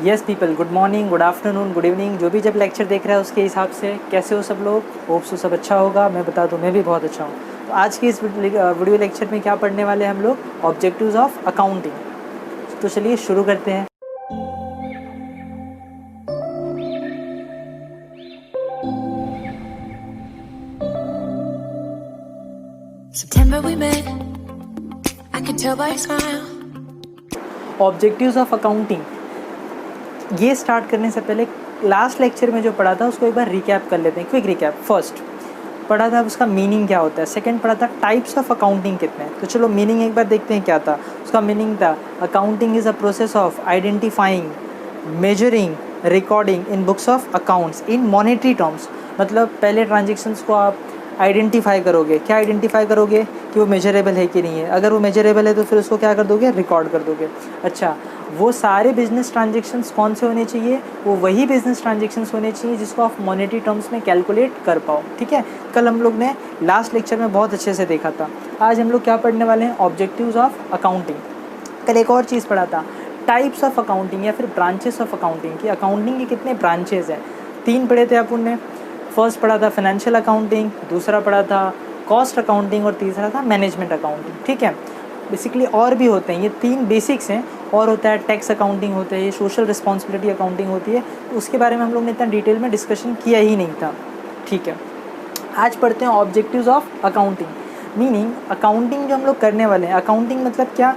Yes people, good morning, good afternoon, good evening, जो भी जब लेक्चर देख रहा है उसके हिसाब से कैसे हो सब लोग। होप सो सब अच्छा होगा। मैं बता दूं, मैं भी बहुत अच्छा हूँ। तो आज की इस वीडियो लेक्चर में क्या पढ़ने वाले हैं हम लोग? Objectives of accounting. तो चलिए शुरू करते हैं। September we met, I could tell by your smile. Objectives of accounting, ये स्टार्ट करने से पहले लास्ट लेक्चर में जो पढ़ा था उसको एक बार रिकैप कर लेते हैं। Quick recap. फर्स्ट पढ़ा था उसका मीनिंग क्या होता है, सेकंड पढ़ा था टाइप्स ऑफ अकाउंटिंग कितने हैं। तो चलो मीनिंग एक बार देखते हैं क्या था। उसका मीनिंग था accounting is a process of identifying, measuring, recording in books of accounts in monetary terms. मतलब पहले ट्रांजेक्शन्स को आप आइडेंटिफाई करोगे। क्या आइडेंटिफाई करोगे? कि वो मेजरेबल है कि नहीं है। अगर वो मेजरेबल है तो फिर उसको क्या कर दोगे? रिकॉर्ड कर दोगे। अच्छा, वो सारे बिजनेस ट्रांजेक्शन्स कौन से होने चाहिए? वो वही बिजनेस ट्रांजेक्शन्स होने चाहिए जिसको आप मॉनेटरी टर्म्स में कैलकुलेट कर पाओ। ठीक है, कल हम लोग ने लास्ट लेक्चर में बहुत अच्छे से देखा था। आज हम लोग क्या पढ़ने वाले हैं? Objectives of accounting. कल एक और चीज़ पढ़ा था, टाइप्स ऑफ अकाउंटिंग या फिर ब्रांचेस ऑफ अकाउंटिंग। की अकाउंटिंग के कितने ब्रांचेज हैं? 3 पढ़े थे अपन ने। फर्स्ट पढ़ा था फाइनेंशियल अकाउंटिंग, दूसरा पढ़ा था कॉस्ट अकाउंटिंग और तीसरा था मैनेजमेंट अकाउंटिंग। ठीक है, बेसिकली और भी होते हैं, ये 3 बेसिक्स हैं। और होता है टैक्स अकाउंटिंग, होता है ये सोशल रिस्पॉन्सिबिलिटी अकाउंटिंग होती है। उसके बारे में हम लोग ने इतना डिटेल में डिस्कशन किया ही नहीं था। ठीक है, आज पढ़ते हैं objectives of accounting. Meaning accounting जो हम लोग करने वाले हैं, अकाउंटिंग मतलब क्या?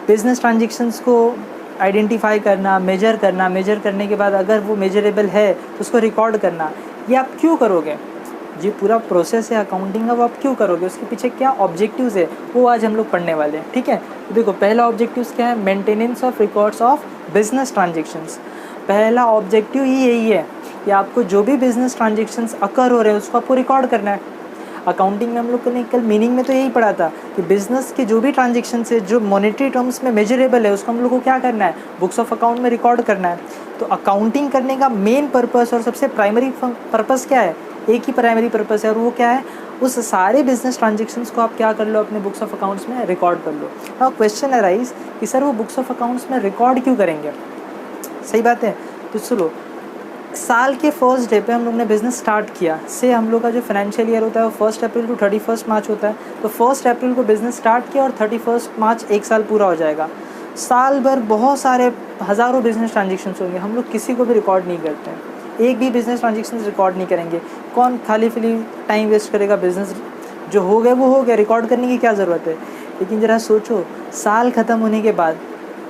बिजनेस ट्रांजेक्शन्स को आइडेंटिफाई करना, मेजर करना, मेजर करने के बाद अगर वो मेजरेबल है तो उसको रिकॉर्ड करना। ये आप क्यों करोगे? ये पूरा प्रोसेस है अकाउंटिंग का, वो आप क्यों करोगे? उसके पीछे क्या ऑब्जेक्टिव्स है वो आज हम लोग पढ़ने वाले हैं। ठीक है, तो देखो पहला ऑब्जेक्टिव्स क्या है? Maintenance of records of business transactions. पहला ऑब्जेक्टिव ही यही है कि आपको जो भी बिजनेस ट्रांजेक्शन्स अकर हो रहे हैं उसको आपको रिकॉर्ड करना है। अकाउंटिंग में हम लोग ने कल मीनिंग में तो यही पढ़ा था कि बिजनेस के जो भी ट्रांजेक्शन है जो मॉनेटरी टर्म्स में मेजरेबल है उसको हम लोग को क्या करना है? बुक्स ऑफ अकाउंट में रिकॉर्ड करना है। तो अकाउंटिंग करने का मेन पर्पस और सबसे प्राइमरी पर्पस क्या है? एक ही प्राइमरी पर्पस है और वो क्या है? उस सारे बिजनेस ट्रांजेक्शन्स को आप क्या कर लो? अपने बुक्स ऑफ अकाउंट्स में रिकॉर्ड कर लो। नाउ क्वेश्चन अराइज कि सर वो बुक्स ऑफ अकाउंट्स में रिकॉर्ड क्यों करेंगे? सही बात है। तो चलो, साल के फर्स्ट डे पे हम लोग ने बिज़नेस स्टार्ट किया से हम लोग का जो फाइनेंशियल ईयर होता है वो 1 अप्रैल टू 31 मार्च होता है। तो 1 अप्रैल को बिज़नेस स्टार्ट किया और 31 मार्च एक साल पूरा हो जाएगा। साल भर बहुत सारे हज़ारों बिजनेस ट्रांजेक्शन्स होंगे, हम लोग किसी को भी रिकॉर्ड नहीं करते हैं। एक भी बिज़नेस ट्रांजेक्शन रिकॉर्ड नहीं करेंगे। कौन खाली फिली टाइम वेस्ट करेगा? बिज़नेस जो हो गए वो हो गया, रिकॉर्ड करने की क्या ज़रूरत है? लेकिन ज़रा सोचो, साल ख़त्म होने के बाद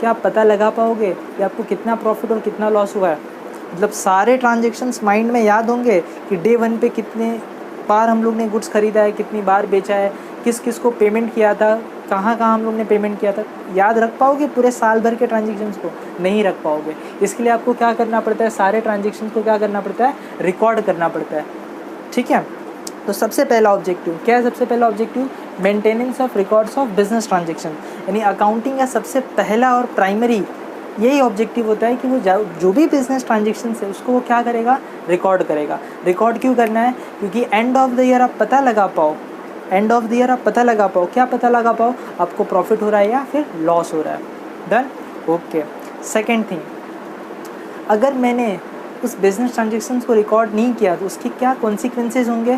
क्या आप पता लगा पाओगे कि आपको कितना प्रॉफिट और कितना लॉस हुआ है? मतलब सारे ट्रांजेक्शन्स माइंड में याद होंगे कि डे 1 पे कितने बार हम लोग ने गुड्स ख़रीदा है, कितनी बार बेचा है, किस किस को पेमेंट किया था, कहाँ कहाँ हम लोग ने पेमेंट किया था। याद रख पाओगे पूरे साल भर के ट्रांजेक्शन्स को? नहीं रख पाओगे। इसके लिए आपको क्या करना पड़ता है? सारे ट्रांजेक्शन्स को क्या करना पड़ता है? रिकॉर्ड करना पड़ता है। ठीक है, तो सबसे पहला ऑब्जेक्टिव क्या है? सबसे पहला objective maintenance of records of business transaction. यानी अकाउंटिंग का सबसे पहला और प्राइमरी यही ऑब्जेक्टिव होता है कि वो जो भी बिजनेस ट्रांजेक्शन है उसको वो क्या करेगा? रिकॉर्ड करेगा। रिकॉर्ड क्यों करना है? क्योंकि एंड ऑफ द ईयर आप पता लगा पाओ, एंड ऑफ द ईयर आप पता लगा पाओ। क्या पता लगा पाओ? आपको प्रॉफिट हो रहा है या फिर लॉस हो रहा है। डन? ओके। सेकेंड थिंग, अगर मैंने उस बिजनेस ट्रांजेक्शन को रिकॉर्ड नहीं किया तो उसके क्या कॉन्सिक्वेंसेज होंगे?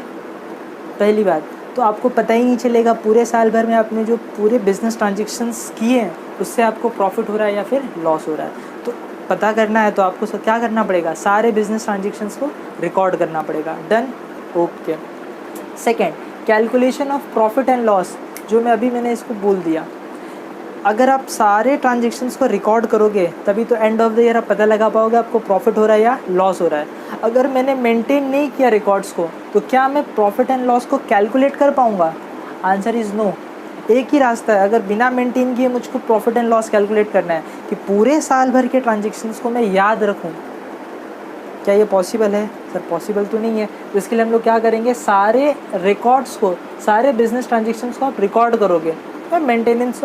पहली बात तो आपको पता ही नहीं चलेगा पूरे साल भर में आपने जो पूरे बिजनेस ट्रांजेक्शन्स किए हैं उससे आपको प्रॉफिट हो रहा है या फिर लॉस हो रहा है। तो पता करना है तो आपको क्या करना पड़ेगा? सारे बिजनेस ट्रांजेक्शन्स को रिकॉर्ड करना पड़ेगा। Done? Okay. Second, calculation of profit and loss, जो मैंने इसको बोल दिया। अगर आप सारे ट्रांजेक्शन्स को रिकॉर्ड करोगे तभी तो एंड ऑफ द ईयर आप पता लगा पाओगे आपको प्रॉफिट हो रहा है या लॉस हो रहा है। अगर मैंने मेंटेन नहीं किया रिकॉर्ड्स को तो क्या मैं प्रॉफिट एंड लॉस को कैलकुलेट कर पाऊँगा? Answer is no. एक ही रास्ता है, अगर बिना मेंटेन किए मुझको प्रॉफिट एंड लॉस कैलकुलेट करना है कि पूरे साल भर के ट्रांजेक्शन्स को मैं याद रखूँ। क्या ये पॉसिबल है? सर पॉसिबल तो नहीं है। तो इसके लिए हम लोग क्या करेंगे? सारे रिकॉर्ड्स को, सारे बिजनेस ट्रांजेक्शन्स को आप रिकॉर्ड करोगे। Maintenance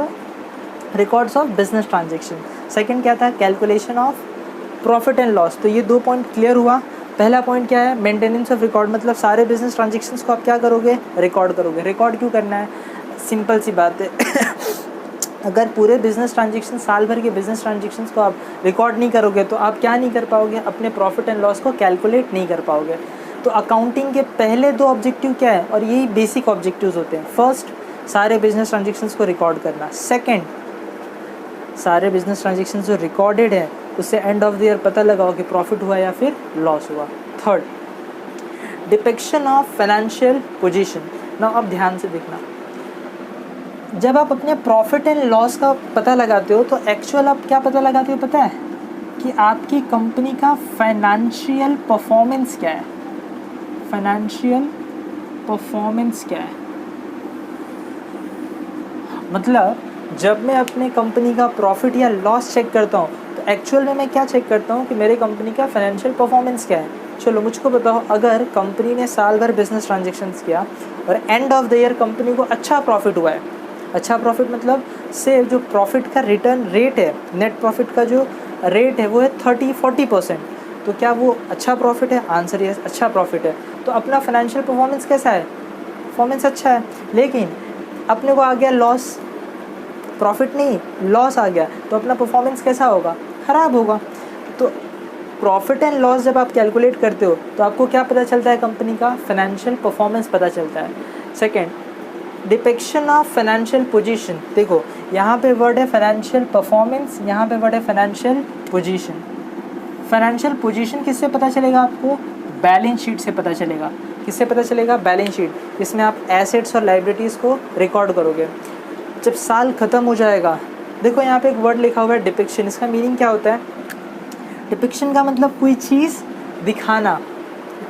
records of business transaction. Second क्या था? Calculation of profit and loss. तो ये 2 पॉइंट क्लियर हुआ। पहला पॉइंट क्या है? मेंटेनेंस ऑफ रिकॉर्ड, मतलब सारे बिजनेस ट्रांजेक्शन्स को आप क्या करोगे? रिकॉर्ड करोगे। रिकॉर्ड क्यों करना है? सिंपल सी बात है अगर पूरे बिजनेस ट्रांजेक्शन, साल भर के बिजनेस ट्रांजेक्शन्स को आप रिकॉर्ड नहीं करोगे तो आप क्या नहीं कर पाओगे, अपने प्रॉफिट एंड लॉस को कैलकुलेट नहीं कर पाओगे। तो अकाउंटिंग के पहले 2 ऑब्जेक्टिव क्या है, और यही बेसिक ऑब्जेक्टिव्स होते हैं। फर्स्ट, सारे बिजनेस ट्रांजेक्शन्स को रिकॉर्ड करना। सेकेंड, सारे बिजनेस ट्रांजेक्शन्स जो रिकॉर्डेड है उससे एंड ऑफ द ईयर पता लगाओ कि प्रॉफिट हुआ या फिर लॉस हुआ। Third, depiction of financial position. ना अब ध्यान से देखना, जब आप अपने प्रॉफिट एंड लॉस का पता लगाते हो तो एक्चुअल आप क्या पता लगाते हो पता है, कि आपकी कंपनी का फाइनेंशियल परफॉर्मेंस क्या है। फाइनेंशियल परफॉर्मेंस क्या है मतलब जब मैं अपने कंपनी का प्रॉफिट या लॉस चेक करता हूँ तो एक्चुअल में मैं क्या चेक करता हूँ कि मेरे कंपनी का फाइनेंशियल परफॉर्मेंस क्या है। चलो मुझको बताओ, अगर कंपनी ने साल भर बिजनेस ट्रांजेक्शन्स किया और end of the year company को अच्छा प्रॉफिट हुआ है, अच्छा प्रॉफिट मतलब से जो प्रॉफिट का रिटर्न रेट है, नेट प्रॉफिट का जो रेट है वो है 30-40%, तो क्या वो अच्छा प्रॉफिट है? आंसर ये अच्छा प्रॉफिट है। तो अपना फाइनेंशियल परफॉर्मेंस कैसा है? परफॉर्मेंस अच्छा है। लेकिन अपने को आ गया लॉस, प्रॉफिट नहीं लॉस आ गया, तो अपना परफॉर्मेंस कैसा होगा? ख़राब होगा। तो प्रॉफिट एंड लॉस जब आप कैलकुलेट करते हो तो आपको क्या पता चलता है? कंपनी का फाइनेंशियल परफॉर्मेंस पता चलता है। Second, depiction of financial position. देखो यहाँ पे वर्ड है फाइनेंशियल परफॉर्मेंस, यहाँ पे वर्ड है फाइनेंशियल पोजीशन। फाइनेंशियल पोजीशन किससे पता चलेगा आपको? बैलेंस शीट से पता चलेगा। किससे पता चलेगा? Balance sheet. इसमें आप एसेट्स और लाइबिलिटीज़ को रिकॉर्ड करोगे। जब साल ख़त्म हो जाएगा, देखो यहाँ पे एक वर्ड लिखा हुआ है डिपिक्शन। इसका मीनिंग क्या होता है? डिपिक्शन का मतलब कोई चीज़ दिखाना,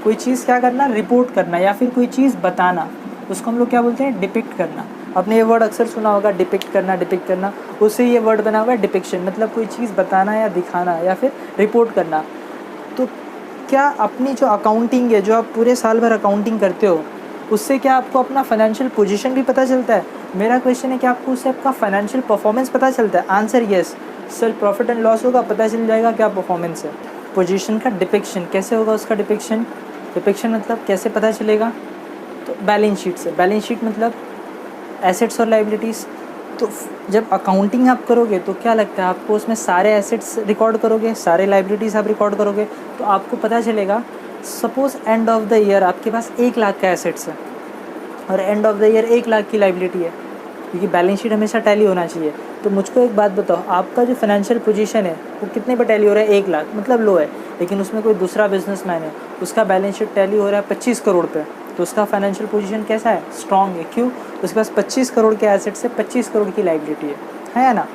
कोई चीज़ क्या करना? रिपोर्ट करना, या फिर कोई चीज़ बताना, उसको हम लोग क्या बोलते हैं? डिपिक्ट करना। आपने ये वर्ड अक्सर सुना होगा, डिपिक्ट करना, डिपिक्ट करना, उससे ये वर्ड बना हुआ है डिपिक्शन, मतलब कोई चीज़ बताना या दिखाना या फिर रिपोर्ट करना। तो क्या अपनी जो अकाउंटिंग है, जो आप पूरे साल भर अकाउंटिंग करते हो, उससे क्या आपको अपना फाइनेंशियल पोजीशन भी पता चलता है? मेरा क्वेश्चन है कि आपको उससे आपका फाइनेंशियल परफॉर्मेंस पता चलता है? Answer yes. Sir profit and loss होगा, पता चल जाएगा क्या परफॉर्मेंस है। पोजीशन का डिपिक्शन कैसे होगा? उसका डिपिक्शन मतलब कैसे पता चलेगा? तो बैलेंस शीट से। बैलेंस शीट मतलब एसेट्स और लाइबिलिटीज़। तो जब अकाउंटिंग आप करोगे तो क्या लगता है आपको? उसमें सारे एसेट्स रिकॉर्ड करोगे, सारे लाइबिलिटीज़ आप रिकॉर्ड करोगे, तो आपको पता चलेगा suppose end of the year आपके पास 1 लाख का एसेट्स है और end of the year 1 lakh की लाइबिलिटी है, क्योंकि बैलेंस शीट हमेशा टैली होना चाहिए। तो मुझको एक बात बताओ, आपका जो फाइनेंशियल पोजीशन है वो कितने पे टैली हो रहा है? 1 लाख, मतलब लो है। लेकिन उसमें कोई दूसरा बिजनेसमैन है, उसका बैलेंस शीट टैली हो रहा है 25 करोड़ पे, तो उसका फाइनेंशियल पोजीशन कैसा है? स्ट्रॉन्ग है। क्यों? उसके पास 25 करोड़ के एसेट से 25 करोड़ की लाइबिलिटी है ना।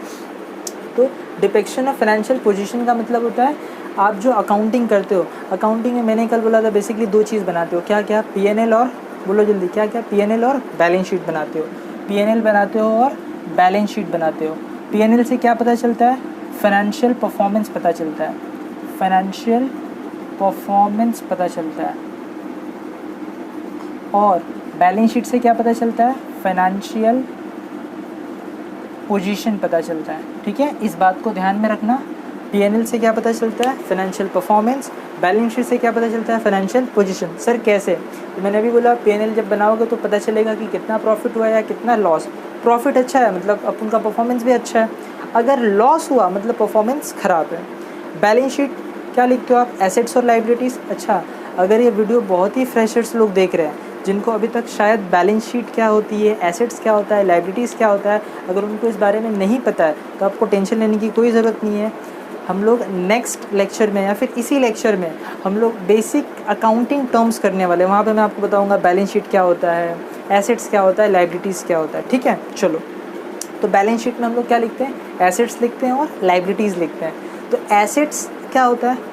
तो डिपिक्शन ऑफ फाइनेंशियल पोजीशन का मतलब होता है आप जो अकाउंटिंग करते हो, अकाउंटिंग में मैंने कल बोला था बेसिकली 2 चीज़ बनाते हो। क्या क्या? पीएनएल और, बोलो जल्दी, क्या क्या? पीएनएल और बैलेंस शीट बनाते हो। पीएनएल बनाते हो और बैलेंस शीट बनाते हो। पीएनएल से क्या पता चलता है? फाइनेंशियल परफॉर्मेंस पता चलता है। फाइनेंशियल परफॉर्मेंस पता चलता है। और बैलेंस शीट से क्या पता चलता है? फाइनेंशियल पोजीशन पता चलता है। ठीक है, इस बात को ध्यान में रखना। पीएनएल से क्या पता चलता है? Financial performance. बैलेंस शीट से क्या पता चलता है? Financial position. सर कैसे? तो मैंने अभी बोला पीएनएल जब बनाओगे तो पता चलेगा कि कितना प्रॉफिट हुआ या कितना लॉस। प्रॉफिट अच्छा है मतलब अपन का परफॉर्मेंस भी अच्छा है, अगर लॉस हुआ मतलब परफॉर्मेंस ख़राब है। बैलेंस शीट क्या लिखते हो आप? एसेट्स और लाइबिलिटीज़। अच्छा, अगर ये वीडियो बहुत ही फ्रेशर्स लोग देख रहे हैं जिनको अभी तक शायद बैलेंस शीट क्या होती है, एसेट्स क्या होता है, लाइबिलिटीज़ क्या होता है, अगर उनको इस बारे में नहीं पता है तो आपको टेंशन लेने की कोई ज़रूरत नहीं है। हम लोग नेक्स्ट लेक्चर में या फिर इसी लेक्चर में हम लोग बेसिक अकाउंटिंग टर्म्स करने वाले हैं। वहाँ पे मैं आपको बताऊँगा बैलेंस शीट क्या होता है, एसेट्स क्या होता है, लाइबिलिटीज़ क्या होता है। ठीक है, चलो। तो बैलेंस शीट में हम लोग क्या लिखते हैं? एसेट्स लिखते हैं और लाइबिलिटीज़ लिखते हैं। तो एसेट्स क्या होता है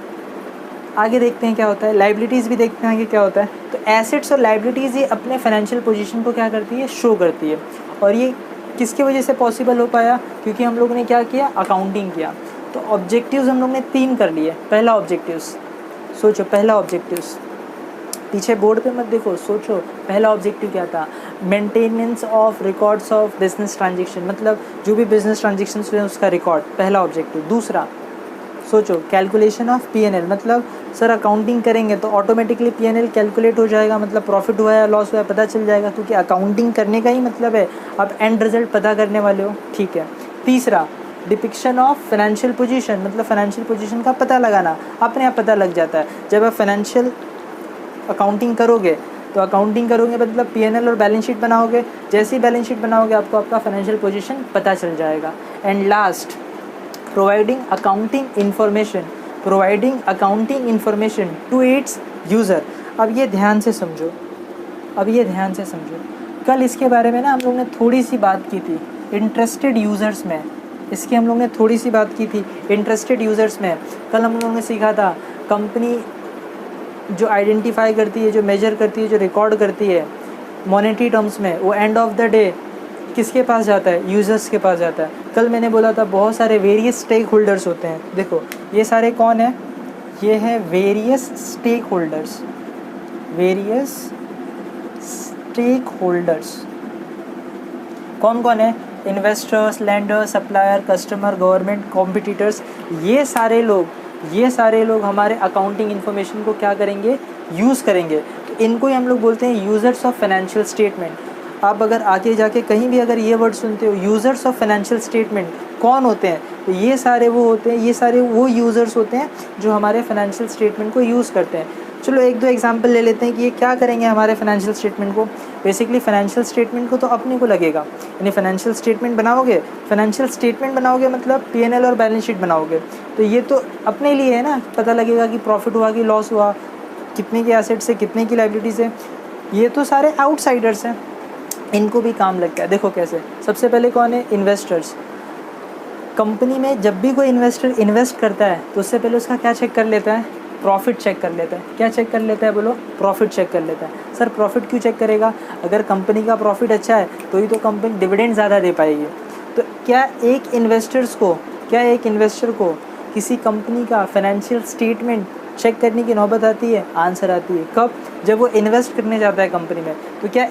आगे देखते हैं क्या होता है, लाइबिलिटीज़ भी देखते हैं आगे क्या होता है। तो एसेट्स और लाइबिलिटीज़ ये अपने फाइनेंशियल पोजीशन को क्या करती है? शो करती है। और ये किसकी वजह से पॉसिबल हो पाया? क्योंकि हम लोग ने क्या किया? अकाउंटिंग किया। तो ऑब्जेक्टिव्स हम लोग ने 3 कर लिए। पहला ऑब्जेक्टिव्स, सोचो पहला ऑब्जेक्टिव्स, पीछे बोर्ड पे मत देखो, सोचो पहला ऑब्जेक्टिव क्या था? Maintenance of records of business transaction, मतलब जो भी बिजनेस ट्रांजेक्शन्स हुए उसका रिकॉर्ड, पहला ऑब्जेक्टिव। दूसरा सोचो कैलकुलेशन ऑफ पीएनएल, मतलब सर अकाउंटिंग करेंगे तो ऑटोमेटिकली पीएनएल कैलकुलेट हो जाएगा, मतलब प्रॉफिट हुआ या लॉस हुआ है पता चल जाएगा, क्योंकि अकाउंटिंग करने का ही मतलब है आप एंड रिजल्ट पता करने वाले हो। ठीक है, तीसरा डिपिक्शन ऑफ फाइनेंशियल पोजीशन, मतलब फाइनेंशियल पोजीशन का पता लगाना, अपने आप पता लग जाता है। जब आप फाइनेंशियल अकाउंटिंग करोगे तो अकाउंटिंग करोगे मतलब P&L और बैलेंस शीट बनाओगे, जैसे ही बैलेंस शीट बनाओगे आपको आपका फाइनेंशियल पोजीशन पता चल जाएगा। And last providing accounting information, providing accounting information to its user. अब ये ध्यान से समझो, अब ये ध्यान से समझो। कल इसके बारे में ना हम लोग ने थोड़ी सी बात की थी इंटरेस्टेड यूज़र्स में, इसकी हम लोग ने थोड़ी सी बात की थी इंटरेस्टेड यूज़र्स में। कल हम लोगों ने सीखा था कंपनी जो आइडेंटिफाई करती है, जो मेजर करती है, जो रिकॉर्ड करती है मॉनेटरी टर्म्स में, वो एंड ऑफ द डे किसके पास जाता है? यूज़र्स के पास जाता है। कल मैंने बोला था बहुत सारे वेरियस स्टेक होल्डर्स होते हैं। देखो ये सारे कौन है? ये है various stakeholders, various stakeholders कौन कौन है? Investors, lenders, supplier, customer, government, competitors. ये सारे लोग हमारे अकाउंटिंग इन्फॉर्मेशन को क्या करेंगे? यूज़ करेंगे। तो इनको ही हम लोग बोलते हैं यूज़र्स ऑफ फाइनेंशियल स्टेटमेंट। आप अगर आगे जाके कहीं भी अगर ये वर्ड सुनते हो यूज़र्स ऑफ फाइनेंशियल स्टेटमेंट, कौन होते हैं? तो ये सारे वो होते हैं, ये सारे वो यूज़र्स होते हैं जो हमारे फाइनेंशियल स्टेटमेंट को यूज़ करते हैं। चलो एक दो एग्जांपल ले लेते हैं कि ये क्या करेंगे हमारे फाइनेंशियल स्टेटमेंट को। बेसिकली फाइनेंशियल स्टेटमेंट को तो अपने को लगेगा, यानी फाइनेंशियल स्टेटमेंट बनाओगे मतलब P&L और बैलेंस शीट बनाओगे, तो ये तो अपने लिए है ना, पता लगेगा कि प्रॉफिट हुआ कि लॉस हुआ, कितने की एसेट्स है, कितने की लायबिलिटीज़ है। ये तो सारे आउटसाइडर्स हैं, इनको भी काम लगता है। देखो कैसे, सबसे पहले कौन है? इन्वेस्टर्स। कंपनी में जब भी कोई इन्वेस्टर इन्वेस्ट करता है तो उससे पहले उसका क्या चेक कर लेता है? प्रॉफिट चेक कर लेता है। क्या चेक कर लेता है? बोलो, प्रॉफिट चेक कर लेता है। सर प्रॉफिट क्यों चेक करेगा? अगर कंपनी का प्रॉफिट अच्छा है तो ही तो कंपनी डिविडेंड ज़्यादा दे पाएगी। तो क्या एक इन्वेस्टर को किसी कंपनी का फाइनेंशियल स्टेटमेंट चेक करने की नौबत आती है? आंसर आती है कब? जब वो इन्वेस्ट करने जाता है कंपनी में। तो क्या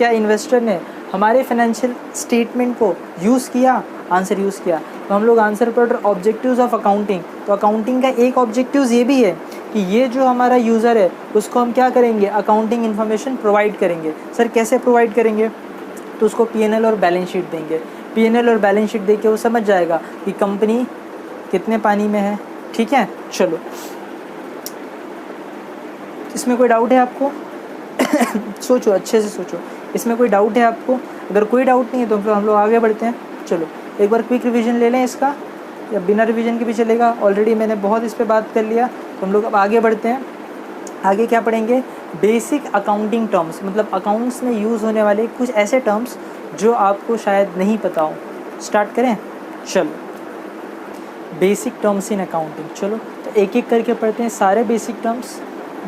इन्वेस्टर ने हमारे फाइनेंशियल स्टेटमेंट को यूज़ किया? आंसर यूज़ किया। तो हम लोग आंसर पढ़ रहे ऑब्जेक्टिव्स ऑफ अकाउंटिंग। तो अकाउंटिंग का एक ऑब्जेक्टिव्स ये भी है कि ये जो हमारा यूज़र है उसको हम क्या करेंगे? अकाउंटिंग इन्फॉर्मेशन प्रोवाइड करेंगे। सर कैसे प्रोवाइड करेंगे? तो उसको P&L और बैलेंस शीट देंगे। P&L और बैलेंस शीट देके वो समझ जाएगा कि कंपनी कितने पानी में है। ठीक है, चलो इसमें कोई डाउट है आपको? सोचो, अच्छे से सोचो, इसमें कोई डाउट है आपको? अगर कोई डाउट नहीं है तो फिर हम लोग आगे बढ़ते हैं। चलो एक बार क्विक रिवीजन ले लें इसका, या बिना रिवीजन के भी चलेगा। ऑलरेडी मैंने बहुत इस पे बात कर लिया, तो हम लोग अब आगे बढ़ते हैं। आगे क्या पढ़ेंगे? बेसिक अकाउंटिंग टर्म्स, मतलब अकाउंट्स में यूज़ होने वाले कुछ ऐसे टर्म्स जो आपको शायद नहीं पता हो। स्टार्ट करें? चलो बेसिक टर्म्स इन अकाउंटिंग। चलो तो एक एक करके पढ़ते हैं सारे बेसिक टर्म्स।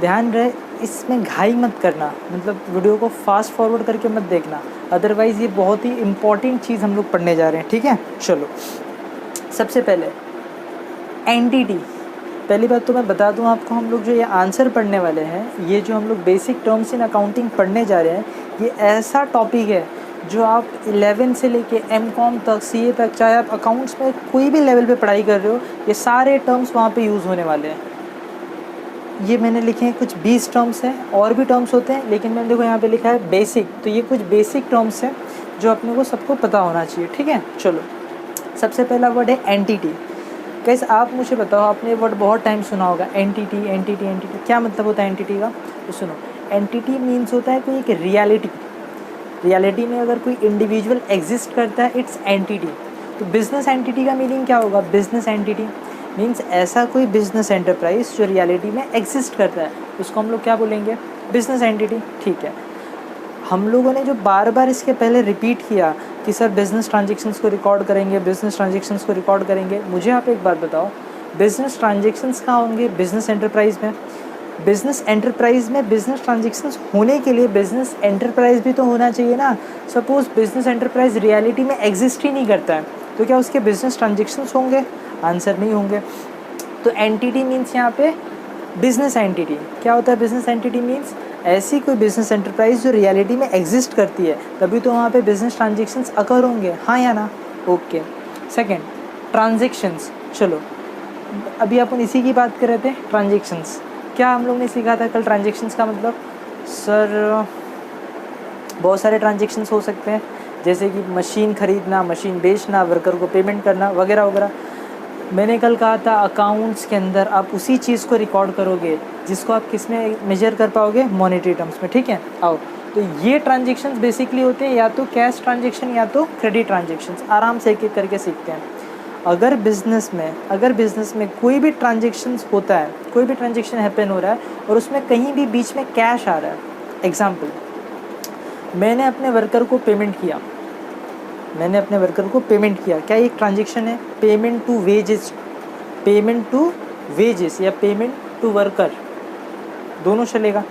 ध्यान रहे इसमें घाई मत करना, मतलब वीडियो को फास्ट फॉरवर्ड करके मत देखना, अदरवाइज़ ये बहुत ही इम्पॉर्टेंट चीज़ हम लोग पढ़ने जा रहे हैं। ठीक है, चलो सबसे पहले एंटिटी। पहली बात तो मैं बता दूं आपको, हम लोग जो ये आंसर पढ़ने वाले हैं, ये जो हम लोग बेसिक टर्म्स इन अकाउंटिंग पढ़ने जा रहे हैं, ये ऐसा टॉपिक है जो आप 11 से लेके M.Com तक, CA तक, चाहे आप अकाउंट्स में कोई भी लेवल पे पढ़ाई कर रहे हो, ये सारे टर्म्स वहाँ पे यूज़ होने वाले हैं। ये मैंने लिखे हैं कुछ 20 टर्म्स हैं, और भी टर्म्स होते हैं, लेकिन मैंने देखो यहाँ पे लिखा है बेसिक, तो ये कुछ बेसिक टर्म्स हैं जो अपने को सबको पता होना चाहिए। ठीक है, चलो सबसे पहला वर्ड है एंटिटी। कैसे आप मुझे बताओ, आपने वर्ड बहुत टाइम सुना होगा एंटिटी एंटिटी एंटिटी। क्या मतलब होता है एंटिटी का? तो सुनो, एंटिटी मीन्स होता है कोई एक रियलिटी में अगर कोई इंडिविजुअल एग्जिस्ट करता है, इट्स एंटिटी। तो बिजनेस एंटिटी का मीनिंग क्या होगा? बिजनेस एंटिटी मीन्स ऐसा कोई बिजनेस एंटरप्राइज जो रियलिटी में एग्जिस्ट करता है, उसको हम लोग क्या बोलेंगे? Business entity. ठीक है, हम लोगों ने जो बार बार इसके पहले रिपीट किया कि सर बिज़नेस ट्रांजेक्शन्स को रिकॉर्ड करेंगे, मुझे आप एक बात बताओ, बिज़नेस ट्रांजेक्शन्स कहाँ होंगे? बिज़नेस एंटरप्राइज में। बिज़नेस एंटरप्राइज में बिज़नेस ट्रांजेक्शन्स होने के लिए बिज़नेस एंटरप्राइज भी तो होना चाहिए ना। सपोज़ बिज़नेस एंटरप्राइज रियलिटी में एग्जिस्ट ही नहीं करता है, तो क्या उसके बिज़नेस ट्रांजेक्शन्स होंगे? आंसर नहीं होंगे। तो एंटिटी मीन्स यहाँ पे बिज़नेस एंटिटी। क्या होता है बिज़नेस एंटिटी? मीन्स ऐसी कोई बिज़नेस एंटरप्राइज जो रियलिटी में एग्जिस्ट करती है, तभी तो वहाँ पे बिज़नेस ट्रांजेक्शन्स अकर होंगे। हाँ या ना? ओके। Second, transactions. चलो अभी अपन इसी की बात कर रहे थे, ट्रांजेक्शन्स। क्या हम लोग ने सीखा था कल? ट्रांजेक्शन्स का मतलब सर बहुत सारे ट्रांजेक्शन्स हो सकते हैं, जैसे कि मशीन खरीदना, मशीन बेचना, वर्कर को पेमेंट करना वगैरह वगैरह। मैंने कल कहा था अकाउंट्स के अंदर आप उसी चीज़ को रिकॉर्ड करोगे जिसको आप किस में मेजर कर पाओगे, मॉनेटरी टर्म्स में, ठीक है। आओ, तो ये ट्रांजेक्शन्स बेसिकली होते हैं या तो कैश ट्रांजेक्शन या तो क्रेडिट ट्रांजेक्शन्स। आराम से एक एक करके सीखते हैं। अगर बिज़नेस में कोई भी ट्रांजेक्शन्स होता है, कोई भी ट्रांजेक्शन हैपन हो रहा है और उसमें कहीं भी बीच में कैश आ रहा है, एग्जाम्पल, मैंने अपने वर्कर को पेमेंट किया, क्या एक ट्रांजेक्शन है? पेमेंट टू वेजेस या पेमेंट टू वर्कर, दोनों चलेगा।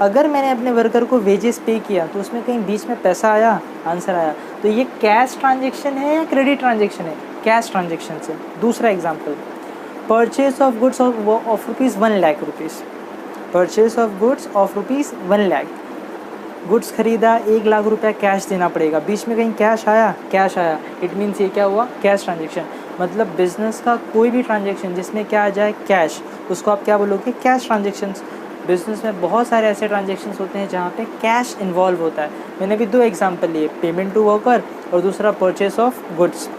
अगर मैंने अपने वर्कर को वेजेस पे किया तो उसमें कहीं बीच में पैसा आया, आंसर आया, तो ये कैश ट्रांजेक्शन है या क्रेडिट ट्रांजेक्शन है? कैश ट्रांजेक्शन से। दूसरा example, purchase of goods of rupees 1 lakh rupees, purchase of goods of rupees 1 lakh, goods खरीदा, 1 लाख रुपया कैश देना पड़ेगा, बीच में कहीं कैश आया, इट मीन्स ये क्या हुआ? Cash transaction. मतलब बिजनेस का कोई भी ट्रांजेक्शन जिसमें क्या आ जाए, कैश, उसको आप क्या बोलोगे? Cash transactions. बिजनेस में बहुत सारे ऐसे ट्रांजेक्शन्स होते हैं जहाँ पे कैश इन्वॉल्व होता है। मैंने भी 2 एग्जांपल लिए, पेमेंट टू वर्कर और दूसरा परचेस ऑफ गुड्स।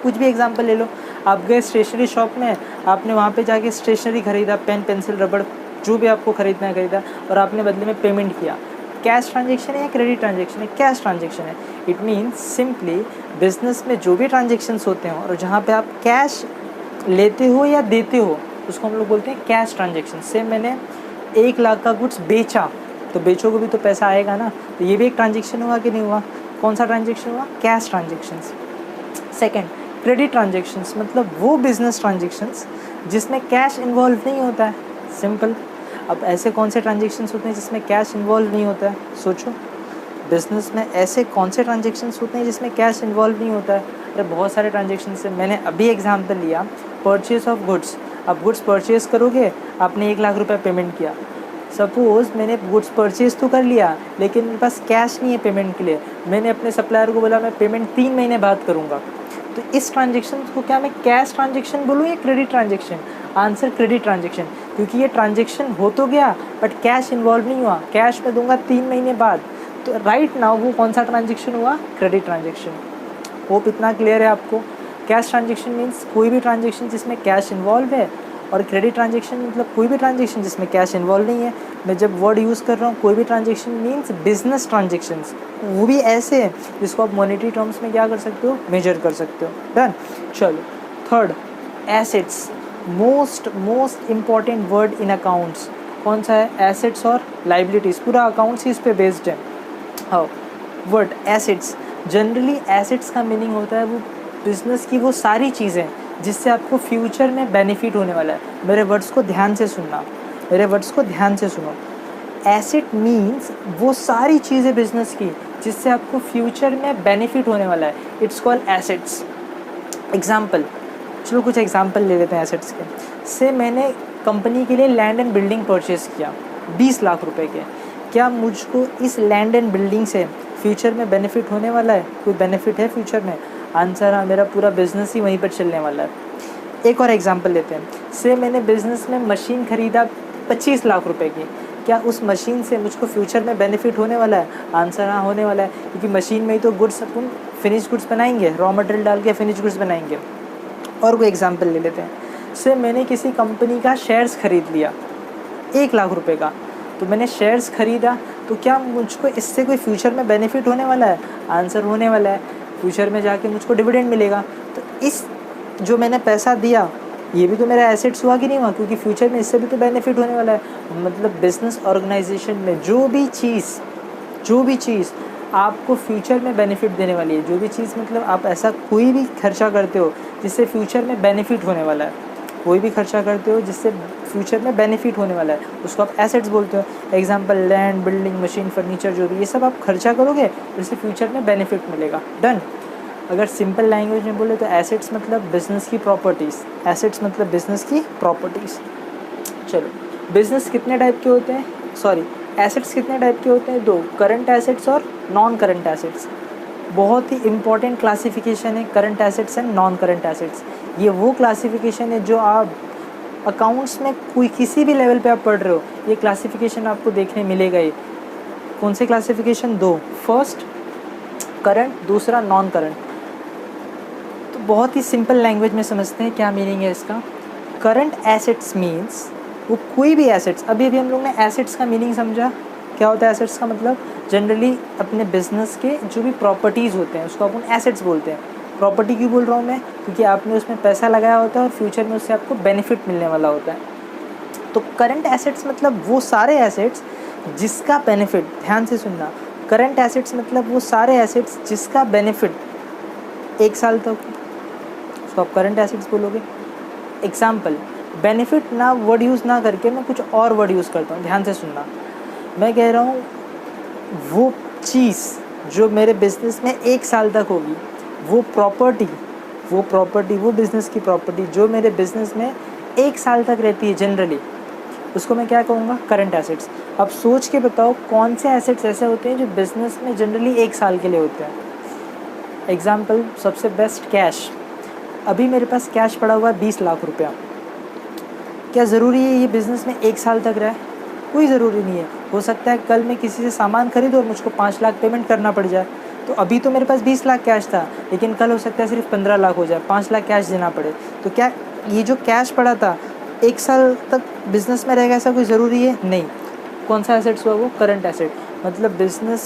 कुछ भी एग्जांपल ले लो, आप गए स्टेशनरी शॉप में, आपने वहाँ पे जाके स्टेशनरी खरीदा, पेन, पेंसिल, रबड़, जो भी आपको खरीदना है खरीदा, और आपने बदले में पेमेंट किया। कैश ट्रांजेक्शन है या क्रेडिट ट्रांजेक्शन है? कैश ट्रांजेक्शन है। इट मीन्स सिंपली बिजनेस में जो भी ट्रांजेक्शन्स होते हैं और जहाँ पे आप कैश लेते हो या देते हो, उसको हम लोग बोलते हैं कैश ट्रांजेक्शन। से मैंने 1 लाख का गुड्स बेचा, तो बेचोगे भी तो पैसा आएगा ना, तो ये भी एक ट्रांजेक्शन हुआ कि नहीं हुआ? कौन सा ट्रांजेक्शन हुआ? Cash transactions. Second, credit transactions, मतलब वो बिजनेस ट्रांजेक्शन्स जिसमें कैश इन्वॉल्व नहीं होता है। सिंपल। अब ऐसे कौन से ट्रांजेक्शन्स होते हैं जिसमें कैश इन्वॉल्व नहीं होता है? सोचो, बिजनेस में ऐसे कौन से ट्रांजेक्शन्स होते हैं जिसमें कैश इन्वॉल्व नहीं होता है? अरे बहुत सारे ट्रांजेक्शन्स हैं। मैंने अभी एग्जांपल लिया, परचेस ऑफ गुड्स। अब गुड्स परचेस करोगे, आपने 1 लाख रुपया पेमेंट किया। सपोज़ मैंने गुड्स परचेस तो कर लिया लेकिन मेरे पास कैश नहीं है पेमेंट के लिए। मैंने अपने सप्लायर को बोला मैं पेमेंट 3 महीने बाद करूँगा। तो इस ट्रांजेक्शन को क्या मैं कैश ट्रांजेक्शन बोलूँ या credit transaction? Answer credit transaction, क्योंकि ये ट्रांजेक्शन हो तो गया बट कैश इन्वॉल्व नहीं हुआ। कैश मैं दूंगा 3 महीने बाद, तो राइट नाउ वो कौन सा ट्रांजेक्शन हुआ? Credit transaction. होप इतना क्लियर है आपको। कैश ट्रांजेक्शन मीन्स कोई भी ट्रांजेक्शन जिसमें कैश इन्वॉल्व है, और क्रेडिट ट्रांजेक्शन मतलब कोई भी ट्रांजेक्शन जिसमें कैश इन्वॉल्व नहीं है। मैं जब वर्ड यूज़ कर रहा हूँ कोई भी ट्रांजेक्शन मीन्स बिजनेस ट्रांजेक्शन्स, वो भी ऐसे हैं जिसको आप मॉनेटरी टर्म्स में क्या कर सकते हो? मेजर कर सकते हो। डन। चलो, third, assets. Most important word in accounts कौन सा है? एसेट्स और लाइबिलिटीज़। पूरा अकाउंट्स ही इस पे बेस्ड है। हाँ, वर्ड एसेट्स। जनरली एसेट्स का मीनिंग होता है वो बिजनेस की वो सारी चीज़ें जिससे आपको फ्यूचर में बेनिफिट होने वाला है। मेरे वर्ड्स को ध्यान से सुनना, एसेट मीन्स वो सारी चीज़ें बिजनेस की जिससे आपको फ्यूचर में बेनिफिट होने वाला है। It's called assets. एग्जाम्पल, चलो कुछ एग्जाम्पल ले लेते हैं एसेट्स के। से मैंने कंपनी के लिए लैंड एंड बिल्डिंग परचेज़ किया 20 लाख रुपए के। क्या मुझको इस लैंड एंड बिल्डिंग से फ्यूचर में बेनिफिट होने वाला है? कोई बेनिफिट है फ्यूचर में? आंसर हाँ, मेरा पूरा बिजनेस ही वहीं पर चलने वाला है। एक और एग्जांपल लेते हैं। से मैंने बिज़नेस में मशीन ख़रीदा 25 लाख रुपए की। क्या उस मशीन से मुझको फ्यूचर में बेनिफिट होने वाला है? आंसर हाँ, होने वाला है, क्योंकि मशीन में ही तो गुड्स अपन फिनिश गुड्स बनाएंगे, रॉ मटेरियल डाल के फिनिश गुड्स बनाएंगे। और कोई एग्जांपल ले लेते हैं। से मैंने किसी कंपनी का शेयर्स ख़रीद लिया 1 लाख रुपए का। तो मैंने शेयर्स ख़रीदा, तो क्या मुझको इससे कोई फ्यूचर में बेनिफिट होने वाला है? आंसर होने वाला है, फ्यूचर में जाके मुझको डिविडेंड मिलेगा। तो इस जो मैंने पैसा दिया ये भी तो मेरा एसेट्स हुआ कि नहीं हुआ? क्योंकि फ्यूचर में इससे भी तो बेनिफिट होने वाला है। मतलब बिजनेस ऑर्गेनाइजेशन में जो भी चीज़ आपको फ्यूचर में बेनिफिट देने वाली है, जो भी चीज़ मतलब आप ऐसा कोई भी खर्चा करते हो जिससे फ्यूचर में बेनिफिट होने वाला है, कोई भी खर्चा करते हो जिससे फ्यूचर में बेनिफिट होने वाला है, उसको आप एसेट्स बोलते हो। Example land, building, machine, furniture, जो भी ये सब आप खर्चा करोगे उससे फ्यूचर में बेनिफिट मिलेगा। डन। अगर सिंपल लैंग्वेज में बोले तो एसेट्स मतलब बिज़नेस की प्रॉपर्टीज़। चलो, बिज़नेस कितने टाइप के होते हैं? एसेट्स कितने टाइप के होते हैं? 2, करंट एसेट्स और नॉन करंट एसेट्स। बहुत ही इंपॉर्टेंट क्लासिफिकेशन है current assets and non current assets. ये वो क्लासिफिकेशन है जो आप अकाउंट्स में कोई किसी भी लेवल पे आप पढ़ रहे हो, ये क्लासिफिकेशन आपको देखने मिलेगा ही। कौन से क्लासिफिकेशन? 2। फर्स्ट, करंट, दूसरा नॉन करंट। तो बहुत ही सिंपल लैंग्वेज में समझते हैं क्या मीनिंग है इसका। करंट एसेट्स मीन्स वो कोई भी एसेट्स, अभी हम लोग ने एसेट्स का मीनिंग समझा। क्या होता है एसेट्स का मतलब? जनरली अपने बिजनेस के जो भी प्रॉपर्टीज़ होते हैं उसको अपन एसेट्स बोलते हैं। प्रॉपर्टी क्यों बोल रहा हूँ मैं? क्योंकि आपने उसमें पैसा लगाया होता है और फ्यूचर में उससे आपको बेनिफिट मिलने वाला होता है। तो करंट एसेट्स मतलब वो सारे एसेट्स जिसका बेनिफिट, ध्यान से सुनना, करंट एसेट्स मतलब वो सारे एसेट्स जिसका बेनिफिट 1 साल तक, उसको आप करंट एसेट्स बोलोगे। एग्जाम्पल, बेनिफिट ना वर्ड यूज़ ना करके मैं कुछ और वर्ड यूज़ करता हूँ, ध्यान से सुनना। मैं कह रहा हूँ वो चीज़ जो मेरे बिज़नेस में 1 साल तक होगी, वो प्रॉपर्टी, वो बिज़नेस की प्रॉपर्टी जो मेरे बिज़नेस में 1 साल तक रहती है जनरली, उसको मैं क्या कहूँगा? Current assets. अब सोच के बताओ कौन से एसेट्स ऐसे होते हैं जो बिज़नेस में जनरली 1 साल के लिए होते हैं। एग्जाम्पल, सबसे बेस्ट कैश। अभी मेरे पास कैश पड़ा हुआ है 20 लाख रुपया। क्या ज़रूरी है ये बिज़नेस में 1 साल तक रहे? कोई ज़रूरी नहीं है। हो सकता है कल मैं किसी से सामान खरीदूँ और मुझको 5 लाख पेमेंट करना पड़ जाए। तो अभी तो मेरे पास 20 लाख कैश था, लेकिन कल हो सकता है सिर्फ 15 लाख हो जाए, 5 लाख कैश देना पड़े। तो क्या ये जो कैश पड़ा था 1 साल तक बिज़नेस में रहेगा, ऐसा कोई ज़रूरी है? नहीं। कौन सा एसेट्स हुआ वो? Current asset. मतलब बिज़नेस,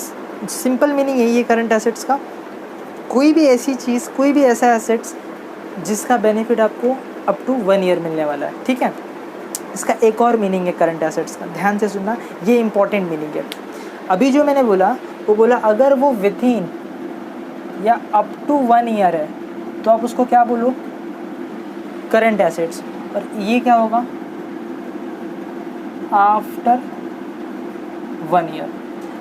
सिंपल मीनिंग यही है करंट एसेट्स का। कोई भी ऐसी चीज़, कोई भी ऐसा एसेट्स जिसका बेनिफिट आपको अप टू 1 ईयर मिलने वाला है, ठीक है। इसका एक और मीनिंग है करंट एसेट्स का, ध्यान से सुनना, ये इंपॉर्टेंट मीनिंग है। अभी जो मैंने बोला वो बोला अगर वो विथिन या अप टू 1 ईयर है तो आप उसको क्या बोलो? Current assets. और ये क्या होगा? After 1 year.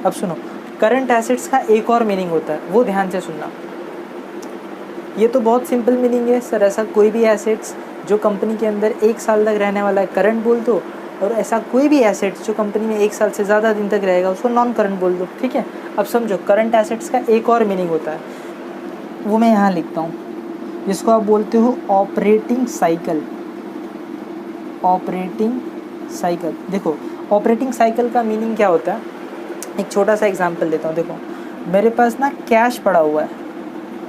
अब सुनो, करंट एसेट्स का एक और मीनिंग होता है, वो ध्यान से सुनना। ये तो बहुत सिंपल मीनिंग है सर, ऐसा कोई भी एसेट्स जो कंपनी के अंदर 1 साल तक रहने वाला है करंट बोल दो, और ऐसा कोई भी एसेट्स जो कंपनी में 1 साल से ज़्यादा दिन तक रहेगा उसको नॉन करंट बोल दो, ठीक है। अब समझो, करंट एसेट्स का एक और मीनिंग होता है, वो मैं यहाँ लिखता हूँ, जिसको आप बोलते हो ऑपरेटिंग साइकिल। Operating cycle. देखो, ऑपरेटिंग साइकिल का मीनिंग क्या होता है? एक छोटा सा एग्जांपल देता हूँ। देखो, मेरे पास ना कैश पड़ा हुआ है,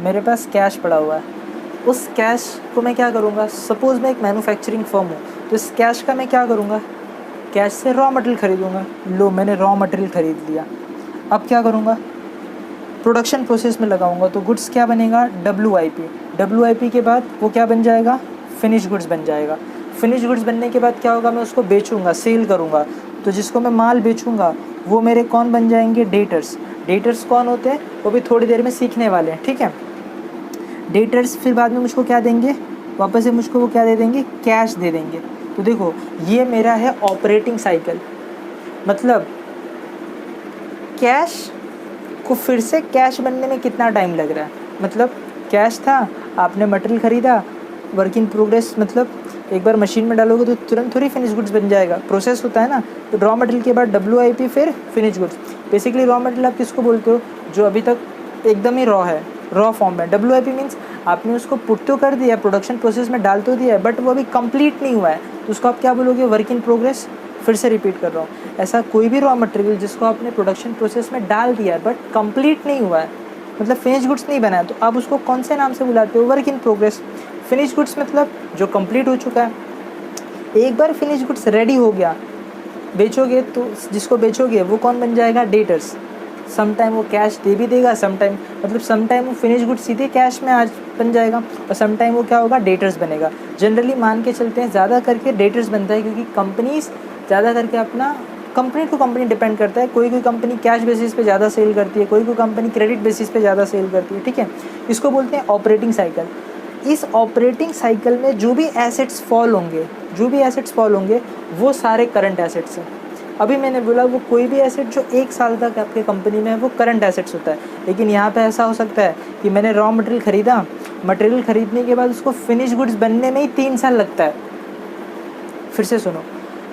मेरे पास कैश पड़ा हुआ है। उस कैश को मैं क्या करूँगा? सपोज़ मैं एक मैन्युफैक्चरिंग फर्म हूँ, तो इस कैश का मैं क्या करूँगा? कैश से रॉ मटेरियल खरीदूँगा। लो, मैंने रॉ मटेरियल खरीद लिया। अब क्या करूँगा? प्रोडक्शन प्रोसेस में लगाऊँगा, तो गुड्स क्या बनेगा? WIP। WIP के बाद वो क्या बन जाएगा? फिनिश गुड्स बन जाएगा। फिनिश गुड्स बनने के बाद क्या होगा? मैं उसको बेचूँगा, सेल करूँगा। तो जिसको मैं माल बेचूँगा वो मेरे कौन बन जाएंगे? डेटर्स। डेटर्स कौन होते हैं? वो भी थोड़ी देर में सीखने वाले हैं, ठीक है। डेटर्स फिर बाद में मुझको क्या देंगे? वापस से मुझको वो क्या दे देंगे? कैश दे देंगे। तो देखो, ये मेरा है ऑपरेटिंग साइकिल। मतलब कैश को फिर से कैश बनने में कितना टाइम लग रहा है? मतलब कैश था, आपने मटेरियल ख़रीदा, वर्क इन प्रोग्रेस, मतलब एक बार मशीन में डालोगे तो तुरंत थोड़ी फिनिश गुड्स बन जाएगा, प्रोसेस होता है ना। तो रॉ मटेरियल के बाद WIP, फिर finish goods. Basically raw material आप किसको बोलते हो? जो अभी तक एकदम ही रॉ है, रॉ फॉर्म में। WIP मीन्स आपने उसको पुट तो कर दिया, प्रोडक्शन प्रोसेस में डाल तो दिया है, बट वो अभी कंप्लीट नहीं हुआ है, तो उसको आप क्या बोलोगे? Work in progress. फिर से रिपीट कर रहा हूँ, ऐसा कोई भी रॉ मटेरियल जिसको आपने प्रोडक्शन प्रोसेस में डाल दिया है बट कंप्लीट नहीं हुआ है, मतलब फिनिश गुड्स नहीं बना है, तो आप उसको कौन से नाम से बुलाते हो? Work in progress. Finish goods मतलब जो कंप्लीट हो चुका है। एक बार फिनिश गुड्स रेडी हो गया, बेचोगे तो जिसको बेचोगे वो कौन बन जाएगा? डेटर्स। सम टाइम वो कैश दे भी देगा, सम टाइम वो फिनिश गुड्स सीधे कैश में आज बन जाएगा, और सम टाइम वो क्या होगा? डेटर्स बनेगा। जनरली मान के चलते हैं ज़्यादा करके डेटर्स बनता है, क्योंकि कंपनीज ज़्यादा करके अपना कंपनी टू कंपनी डिपेंड करता है। कोई कंपनी कैश बेसिस पे ज़्यादा सेल करती है, कोई कंपनी क्रेडिट बेसिस पे ज़्यादा सेल करती है, ठीक है। इसको बोलते हैं ऑपरेटिंग साइकिल। इस ऑपरेटिंग साइकिल में जो भी एसेट्स फॉल होंगे वो सारे करंट एसेट्स हैं। अभी मैंने बोला वो कोई भी एसेट जो 1 साल तक आपके कंपनी में है वो करंट एसेट्स होता है। लेकिन यहाँ पे ऐसा हो सकता है कि मैंने रॉ मटेरियल ख़रीदा, मटेरियल ख़रीदने के बाद उसको फिनिश गुड्स बनने में ही 3 साल लगता है। फिर से सुनो,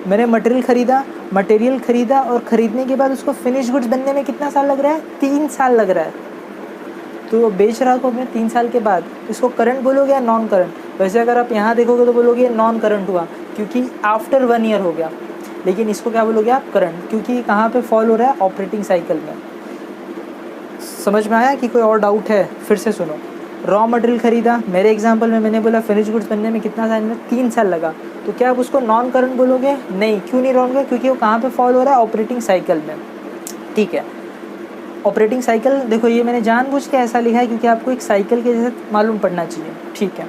मैंने मटेरियल ख़रीदा और ख़रीदने के बाद उसको फिनिश गुड्स बनने में कितना साल लग रहा है? 3 साल लग रहा है। तो वो बेच रहा को मैं 3 साल के बाद, इसको करंट बोलोगे या नॉन करंट? वैसे अगर आप यहाँ देखोगे तो बोलोगे नॉन करंट हुआ, क्योंकि आफ्टर 1 ईयर हो गया। लेकिन इसको क्या बोलोगे आप? करंट, क्योंकि कहाँ पे फॉल हो रहा है? ऑपरेटिंग साइकिल में। समझ में आया कि कोई और डाउट है? फिर से सुनो। रॉ मटेरियल खरीदा, मेरे एग्जांपल में मैंने बोला फिनिश गुड्स बनने में कितना टाइम, 3 साल लगा, तो क्या आप उसको नॉन करंट बोलोगे? नहीं। क्यों नहीं बोलोगे? क्योंकि वो कहाँ पे फॉल हो रहा है? ऑपरेटिंग साइकिल में। ठीक है, ऑपरेटिंग साइकिल देखो, ये मैंने जानबूझ के ऐसा लिखा है क्योंकि आपको एक साइकिल के जैसे मालूम पड़ना चाहिए। ठीक है,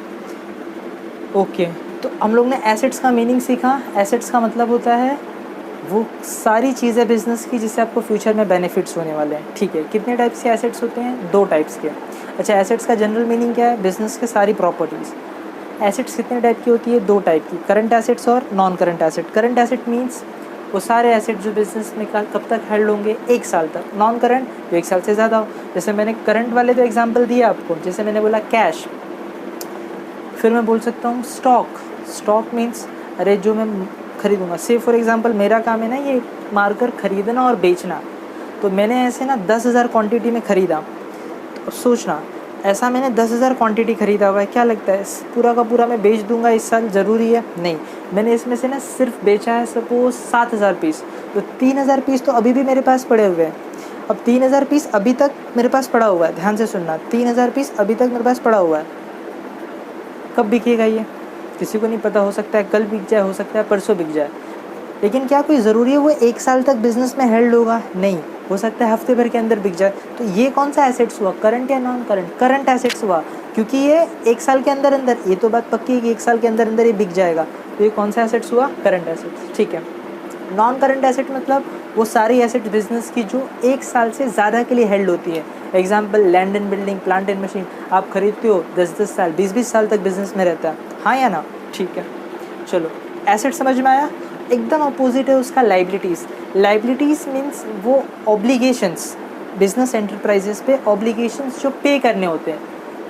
ओके। तो हम लोग ने एसेट्स का मीनिंग सीखा। एसेट्स का मतलब होता है वो सारी चीज़ें बिजनेस की जिससे आपको फ्यूचर में बेनिफिट्स होने वाले हैं। ठीक है, कितने टाइप्स के एसेट्स होते हैं? 2 टाइप्स के। अच्छा, एसेट्स का जनरल मीनिंग क्या है? बिजनेस के सारी प्रॉपर्टीज़। एसेट्स कितने टाइप की होती है? 2 टाइप की, करंट एसेट्स और non current asset. Current asset means वो सारे एसेट जो बिजनेस में कब तक हेल्ड होंगे? 1 साल तक। नॉन करंट जो 1 साल से ज़्यादा हो। जैसे मैंने करंट वाले तो एग्जांपल दिया आपको, जैसे मैंने बोला कैश। फिर मैं बोल सकता हूँ स्टॉक। स्टॉक मीन्स अरे जो मैं खरीदूँगा, से फॉर एग्जांपल मेरा काम है ना ये मार्कर खरीदना और बेचना, तो मैंने ऐसे ना 10,000 क्वांटिटी में ख़रीदा। तो अब सोचना, ऐसा मैंने 10,000 क्वांटिटी ख़रीदा हुआ है, क्या लगता है पूरा का पूरा मैं बेच दूंगा इस साल? ज़रूरी है? नहीं। मैंने इसमें से ना सिर्फ बेचा है सपोज 7,000 पीस, तो 3,000 पीस तो अभी भी मेरे पास पड़े हुए हैं। अब 3,000 पीस अभी तक मेरे पास पड़ा हुआ है, ध्यान से सुनना, 3,000 पीस अभी तक मेरे पास पड़ा हुआ है। कब बिकेगा ये किसी को नहीं पता, हो सकता है कल बिक जाए, हो सकता है परसों बिक जाए। लेकिन क्या कोई ज़रूरी है वो 1 साल तक बिजनेस में हेल्ड होगा? नहीं, हो सकता है हफ्ते भर के अंदर बिक जाए। तो ये कौन सा एसेट्स हुआ? करंट या नॉन करंट? करंट एसेट्स हुआ, क्योंकि ये 1 साल के अंदर अंदर, ये तो बात पक्की है कि 1 साल के अंदर अंदर ये बिक जाएगा, तो ये कौन सा एसेट्स हुआ? Current assets. ठीक है। नॉन करंट एसेट मतलब वो सारी एसेट बिजनेस की जो 1 साल से ज़्यादा के लिए हेल्ड होती है। Example land and building, plant and machine, आप खरीदते हो 10-10 साल, 20-20 साल तक बिजनेस में रहता है, हाँ या ना? ठीक है, चलो एसेट समझ में आया। एकदम अपोजिट है उसका लाइबिलिटीज़। लाइबिलिटीज़ मीन्स वो ऑब्लिगेशंस, बिजनेस एंटरप्राइजेस पे ऑब्लिगेशंस जो पे करने होते हैं।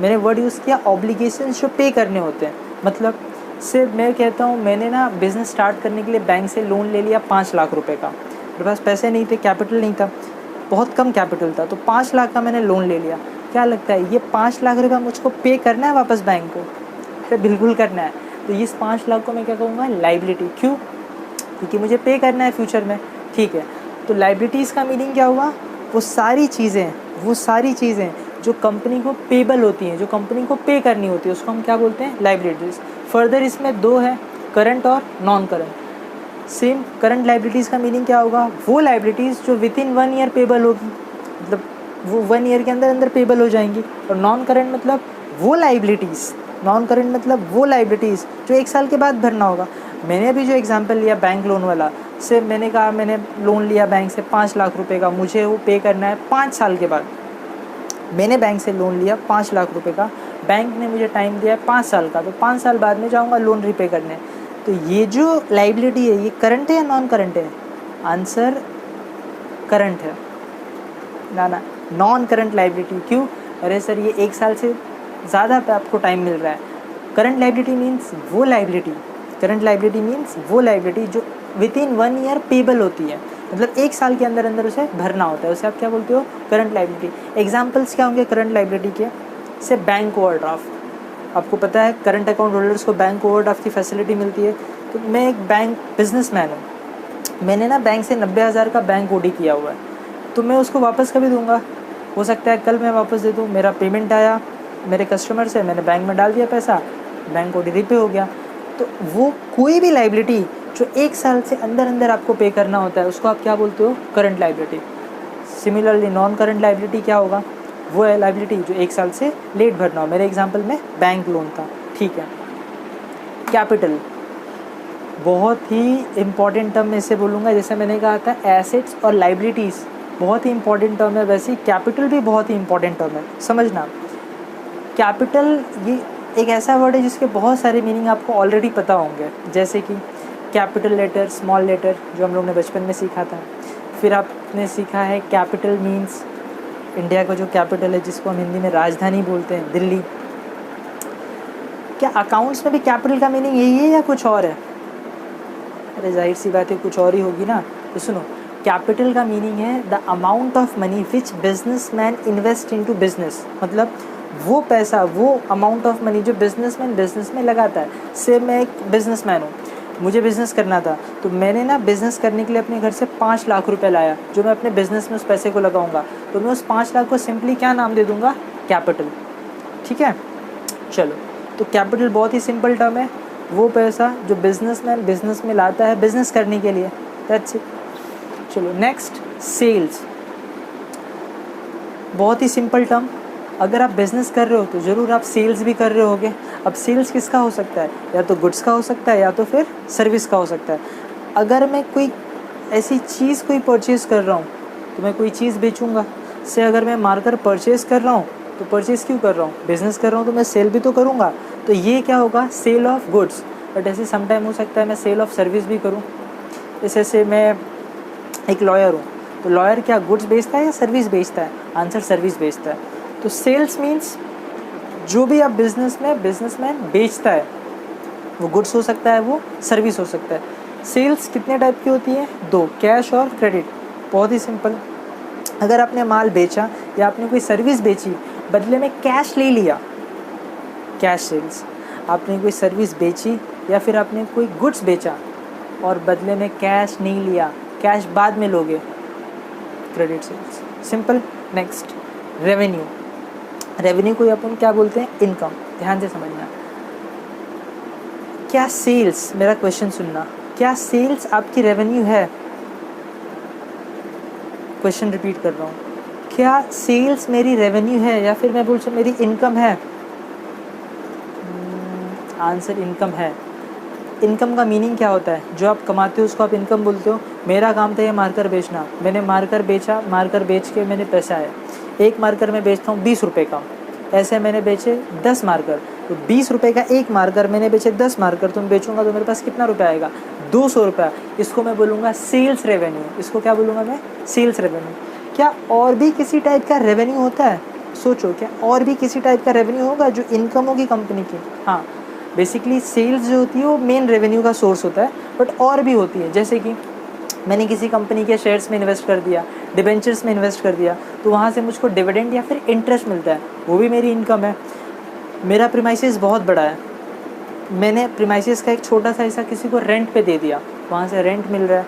मैंने वर्ड यूज़ किया ऑब्लिगेशंस जो पे करने होते हैं। मतलब से मैं कहता हूँ मैंने ना बिज़नेस स्टार्ट करने के लिए बैंक से लोन ले लिया 5 लाख रुपए का। मेरे पास पैसे नहीं थे, कैपिटल नहीं था, बहुत कम कैपिटल था, तो 5 लाख का मैंने लोन ले लिया। क्या लगता है ये 5 लाख रुपये मुझको पे करना है वापस बैंक को? अरे बिल्कुल करना है। तो इस 5 लाख को मैं क्या कहूँगा? लाइबिलिटी। क्यों? क्योंकि मुझे पे करना है फ्यूचर में। ठीक है, तो लाइबिलिटीज़ का मीनिंग क्या हुआ? वो सारी चीज़ें जो कंपनी को पेबल होती हैं, जो कंपनी को पे करनी होती है, उसको हम क्या बोलते हैं? लाइबिलिटीज़। फर्दर इसमें 2 है, करंट और non current. Same current liabilities का मीनिंग क्या होगा? वो लाइबिलिटीज़ जो विद इन 1 ईयर पेबल होगी, मतलब वो 1 ईयर के अंदर अंदर पेबल हो जाएंगी। और नॉन करंट मतलब वो लाइबिलिटीज़, जो 1 साल के बाद भरना होगा। मैंने अभी जो एग्जांपल लिया बैंक लोन वाला, से मैंने कहा मैंने लोन लिया बैंक से 5 लाख रुपए का, मुझे वो पे करना है 5 साल के बाद। मैंने बैंक से लोन लिया 5 लाख रुपए का, बैंक ने मुझे टाइम दिया है 5 साल का, तो 5 साल बाद में जाऊंगा लोन रिपे करने। तो ये जो लाइबिलिटी है ये करंट है या नॉन करंट है? आंसर करंट है ना, नॉन करंट लाइबिलिटी। क्यों? अरे सर ये 1 साल से ज़्यादा पे आपको टाइम मिल रहा है। करंट लाइबिलिटी मीन्स वो लाइबिलिटी जो विद इन 1 ईयर पेबल होती है, मतलब 1 साल के अंदर अंदर उसे भरना होता है, उसे आप क्या बोलते हो? Current liability. एग्जाम्पल्स क्या होंगे करंट लाइबिलिटी के? से बैंक ओवरड्राफ्ट, आपको पता है करंट अकाउंट होल्डर्स को बैंक ओवरड्राफ्ट की फैसिलिटी मिलती है। तो मैं एक बैंक बिजनेसमैन हूँ, मैंने ना बैंक से 90,000 का बैंक ओडी किया हुआ है, तो मैं उसको वापस कभी दूंगा? हो सकता है कल मैं वापस दे दूँ। मेरा पेमेंट आया मेरे कस्टमर से, मैंने बैंक में डाल दिया पैसा, बैंक ओडी रिपे हो गया। तो वो कोई भी लाइबिलिटी जो 1 साल से अंदर अंदर आपको पे करना होता है उसको आप क्या बोलते हो? Current liability. Similarly non current liability क्या होगा? वो है लाइबिलिटी जो 1 साल से लेट भरना हो। मेरे एग्जांपल में बैंक लोन था। ठीक है, कैपिटल बहुत ही इम्पॉर्टेंट टर्म में इसे बोलूँगा। जैसे मैंने कहा था एसेट्स और लाइबिलिटीज़ बहुत ही इंपॉर्टेंट टर्म है, वैसे ही कैपिटल भी बहुत ही इंपॉर्टेंट टर्म है। समझना, कैपिटल ये एक ऐसा वर्ड है जिसके बहुत सारे मीनिंग आपको ऑलरेडी पता होंगे, जैसे कि कैपिटल लेटर, स्मॉल लेटर जो हम लोग ने बचपन में सीखा था। फिर आपने सीखा है कैपिटल मीन्स इंडिया का जो कैपिटल है जिसको हम हिंदी में राजधानी बोलते हैं, दिल्ली। क्या अकाउंट्स में भी कैपिटल का मीनिंग यही है या कुछ और है? अरे जाहिर सी बात है कुछ और ही होगी ना। तो सुनो, कैपिटल का मीनिंग है the amount of money which businessman invest into business, मतलब वो पैसा, वो अमाउंट ऑफ मनी जो बिजनेसमैन बिजनेस में लगाता है। से मैं एक बिजनेसमैन हूँ, मुझे बिज़नेस करना था, तो मैंने ना बिज़नेस करने के लिए अपने घर से 5 लाख रुपए लाया, जो मैं अपने बिज़नेस में उस पैसे को लगाऊंगा। तो मैं उस 5 लाख को सिंपली क्या नाम दे दूंगा? कैपिटल। ठीक है, चलो। तो कैपिटल बहुत ही सिंपल टर्म है, वो पैसा जो बिजनेसमैन बिजनेस में लाता है बिजनेस करने के लिए, दैट्स इट। चलो नेक्स्ट, सेल्स। बहुत ही सिंपल टर्म, अगर आप बिज़नेस कर रहे हो तो ज़रूर आप सेल्स भी कर रहे होगे। अब सेल्स किसका हो सकता है? या तो गुड्स का हो सकता है या तो फिर सर्विस का हो सकता है। अगर मैं कोई ऐसी चीज़ कोई परचेज़ कर रहा हूँ तो मैं कोई चीज़ बेचूंगा। से अगर मैं मार्कर परचेज़ कर रहा हूँ तो परचेज़ क्यों कर रहा हूँ? बिज़नेस कर रहा हूँ तो मैं सेल भी तो करूँगा। तो ये क्या होगा? Sale of goods. बट ऐसे समटाइम हो सकता है मैं सेल ऑफ सर्विस भी करूँ। जैसे मैं एक लॉयर हूँ, तो लॉयर क्या गुड्स बेचता है या सर्विस बेचता है? आंसर सर्विस बेचता है। तो सेल्स मीन्स जो भी आप बिजनेसमैन बेचता है, वो गुड्स हो सकता है, वो सर्विस हो सकता है। सेल्स कितने टाइप की होती है? 2, कैश और क्रेडिट। बहुत ही सिंपल, अगर आपने माल बेचा या आपने कोई सर्विस बेची, बदले में कैश ले लिया, कैश सेल्स। आपने कोई सर्विस बेची या फिर आपने कोई गुड्स बेचा और बदले में कैश नहीं लिया, कैश बाद में लोगे, credit sales. Simple. Next, revenue. Revenue को अपन क्या बोलते हैं? इनकम। ध्यान से समझना। क्या सेल्स, मेरा क्वेश्चन सुनना, क्या सेल्स आपकी रेवेन्यू है? क्वेश्चन रिपीट कर रहा हूँ, क्या सेल्स मेरी रेवेन्यू है या फिर मैं बोल सकता मेरी इनकम है? आंसर इनकम है। इनकम का मीनिंग क्या होता है? जो आप कमाते हो उसको आप इनकम बोलते हो। मेरा काम था ये मार्कर बेचना, मैंने मार्कर बेचा, मार्कर बेच के मैंने पैसा आया। एक मार्कर मैं बेचता हूँ 20 रुपये का, ऐसे मैंने बेचे 10 मार्कर, तो 20 रुपये का एक मार्कर, मैंने बेचे 10 मार्कर, तो मैं बेचूंगा तो मेरे पास कितना रुपया आएगा? 200 रुपया। इसको मैं बोलूँगा सेल्स रेवेन्यू। इसको क्या बोलूँगा मैं? Sales revenue. क्या और भी किसी टाइप का रेवेन्यू होता है? सोचो, क्या और भी किसी टाइप का रेवेन्यू होगा जो इनकम होगी कंपनी की? हाँ, बेसिकली सेल्स जो होती है वो मेन रेवेन्यू का सोर्स होता है, बट और भी होती है। जैसे कि मैंने किसी कंपनी के शेयर्स में इन्वेस्ट कर दिया, डिबेंचर्स में इन्वेस्ट कर दिया, तो वहाँ से मुझको डिविडेंड या फिर इंटरेस्ट मिलता है, वो भी मेरी इनकम है। मेरा प्रीमाइसेस बहुत बड़ा है, मैंने प्रीमाइसेस का एक छोटा सा हिस्सा किसी को रेंट पे दे दिया, वहाँ से रेंट मिल रहा है।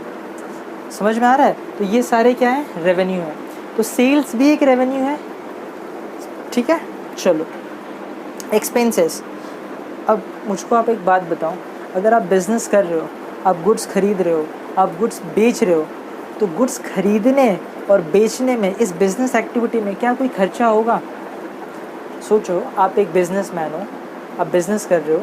समझ में आ रहा है? तो ये सारे क्या है? रेवेन्यू है। तो सेल्स भी एक रेवेन्यू है। ठीक है, चलो। एक्सपेंसेस। अब मुझको आप एक बात बताओ, अगर आप बिज़नेस कर रहे हो, आप गुड्स खरीद रहे हो, आप गुड्स बेच रहे हो, तो गुड्स खरीदने और बेचने में, इस बिज़नेस एक्टिविटी में क्या कोई खर्चा होगा? सोचो, आप एक बिज़नेसमैन हो, आप बिज़नेस कर रहे हो,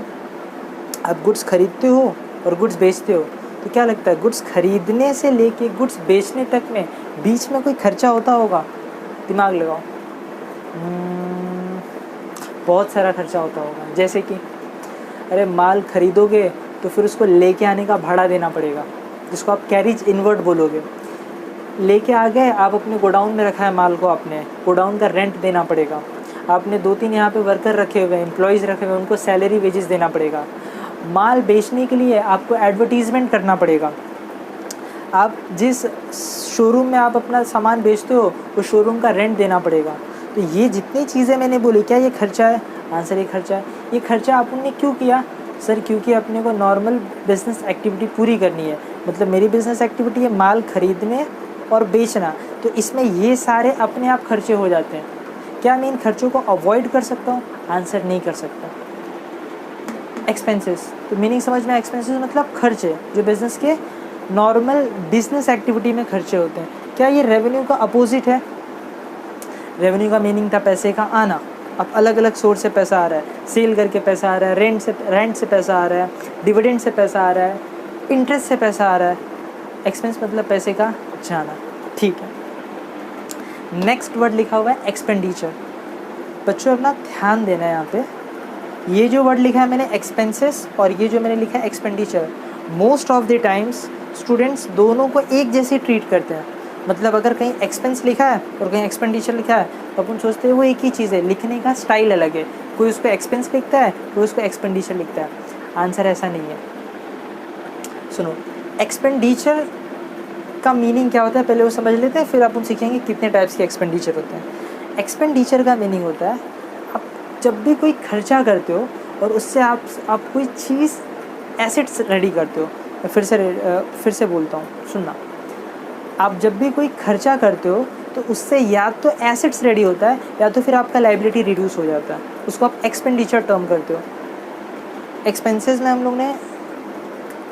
आप गुड्स खरीदते हो और गुड्स बेचते हो, तो क्या लगता है गुड्स खरीदने से लेके गुड्स बेचने तक में बीच में कोई खर्चा होता होगा? दिमाग लगाओ। बहुत सारा खर्चा होता होगा। जैसे कि अरे माल खरीदोगे तो फिर उसको लेके आने का भाड़ा देना पड़ेगा, जिसको आप कैरिज इनवर्ट बोलोगे। लेके आ गए, आप अपने गोडाउन में रखा है माल को, आपने गोडाउन का रेंट देना पड़ेगा। आपने 2-3 यहाँ पे वर्कर रखे हुए हैं, एम्प्लॉयज़ रखे हुए हैं, उनको सैलरी वेजेस देना पड़ेगा। माल बेचने के लिए आपको एडवर्टीज़मेंट करना पड़ेगा। आप जिस शोरूम में आप अपना सामान बेचते हो उस शोरूम का रेंट देना पड़ेगा। तो ये जितनी चीज़ें मैंने बोली, क्या ये खर्चा है? आंसर ये खर्चा है। ये खर्चा आपने क्यों किया? सर क्योंकि अपने को नॉर्मल बिज़नेस एक्टिविटी पूरी करनी है। मतलब मेरी बिज़नेस एक्टिविटी है माल खरीदने और बेचना, तो इसमें ये सारे अपने आप खर्चे हो जाते हैं। क्या मैं इन खर्चों को अवॉइड कर सकता हूँ? आंसर नहीं कर सकता। एक्सपेंसेस, तो मीनिंग समझ में? एक्सपेंसेस मतलब खर्चे जो बिज़नेस के नॉर्मल बिज़नेस एक्टिविटी में खर्चे होते हैं। क्या ये रेवेन्यू का अपोजिट है? रेवेन्यू का मीनिंग था पैसे का आना। अब अलग अलग सोर्स से पैसा आ रहा है, सेल करके पैसा आ रहा है, रेंट से पैसा आ रहा है, डिविडेंड से पैसा आ रहा है, इंटरेस्ट से पैसा आ रहा है। एक्सपेंस मतलब पैसे का जाना। ठीक है, नेक्स्ट वर्ड लिखा हुआ है एक्सपेंडिचर। बच्चों अपना ध्यान देना है यहाँ पे। ये जो वर्ड लिखा है मैंने एक्सपेंसेस और ये जो मैंने लिखा है expenditure, most of the times students दोनों को एक जैसे ट्रीट करते हैं। मतलब अगर कहीं एक्सपेंस लिखा है और कहीं एक्सपेंडिचर लिखा है तो अपन सोचते हैं वो एक ही चीज़ है, लिखने का स्टाइल अलग है। कोई उसको एक्सपेंस लिखता है, कोई उसको एक्सपेंडिचर लिखता है। आंसर ऐसा नहीं है। सुनो, एक्सपेंडिचर का मीनिंग क्या होता है पहले वो समझ लेते हैं, फिर अपन सीखेंगे कितने टाइप्स के एक्सपेंडिचर होते हैं। एक्सपेंडिचर का मीनिंग होता है आप जब भी कोई खर्चा करते हो और उससे आप कोई चीज़ एसेट्स रेडी करते हो, फिर से बोलता हूँ, सुनना। आप जब भी कोई खर्चा करते हो तो उससे या तो एसेट्स रेडी होता है या तो फिर आपका लाइबिलिटी रिड्यूस हो जाता है, उसको आप एक्सपेंडिचर टर्म करते हो। एक्सपेंसेस में हम लोग ने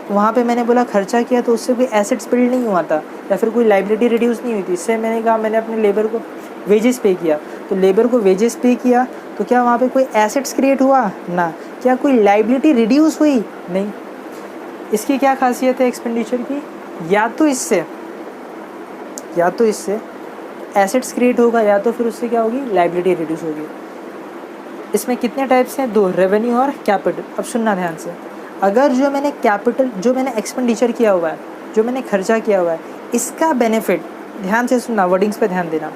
वहाँ पे मैंने बोला खर्चा किया तो उससे कोई एसेट्स बिल्ड नहीं हुआ था या फिर कोई लाइबिलिटी रिड्यूस नहीं हुई थी। इससे मैंने कहा मैंने अपने लेबर को वेजेस पे किया, तो लेबर को वेजेस पे किया तो क्या वहाँ पे कोई एसेट्स क्रिएट हुआ ना, क्या कोई लाइबिलिटी रिड्यूस हुई नहीं। इसकी क्या खासियत है एक्सपेंडिचर की, या तो इससे एसेट्स क्रिएट होगा या तो फिर उससे क्या होगी, लाइबिलिटी रिड्यूस होगी। इसमें कितने टाइप्स हैं, 2, रेवेन्यू और कैपिटल। अब सुनना ध्यान से, अगर जो मैंने एक्सपेंडिचर किया हुआ है, जो मैंने खर्चा किया हुआ है, इसका बेनिफिट, ध्यान से सुनना, वर्डिंग्स पे ध्यान देना,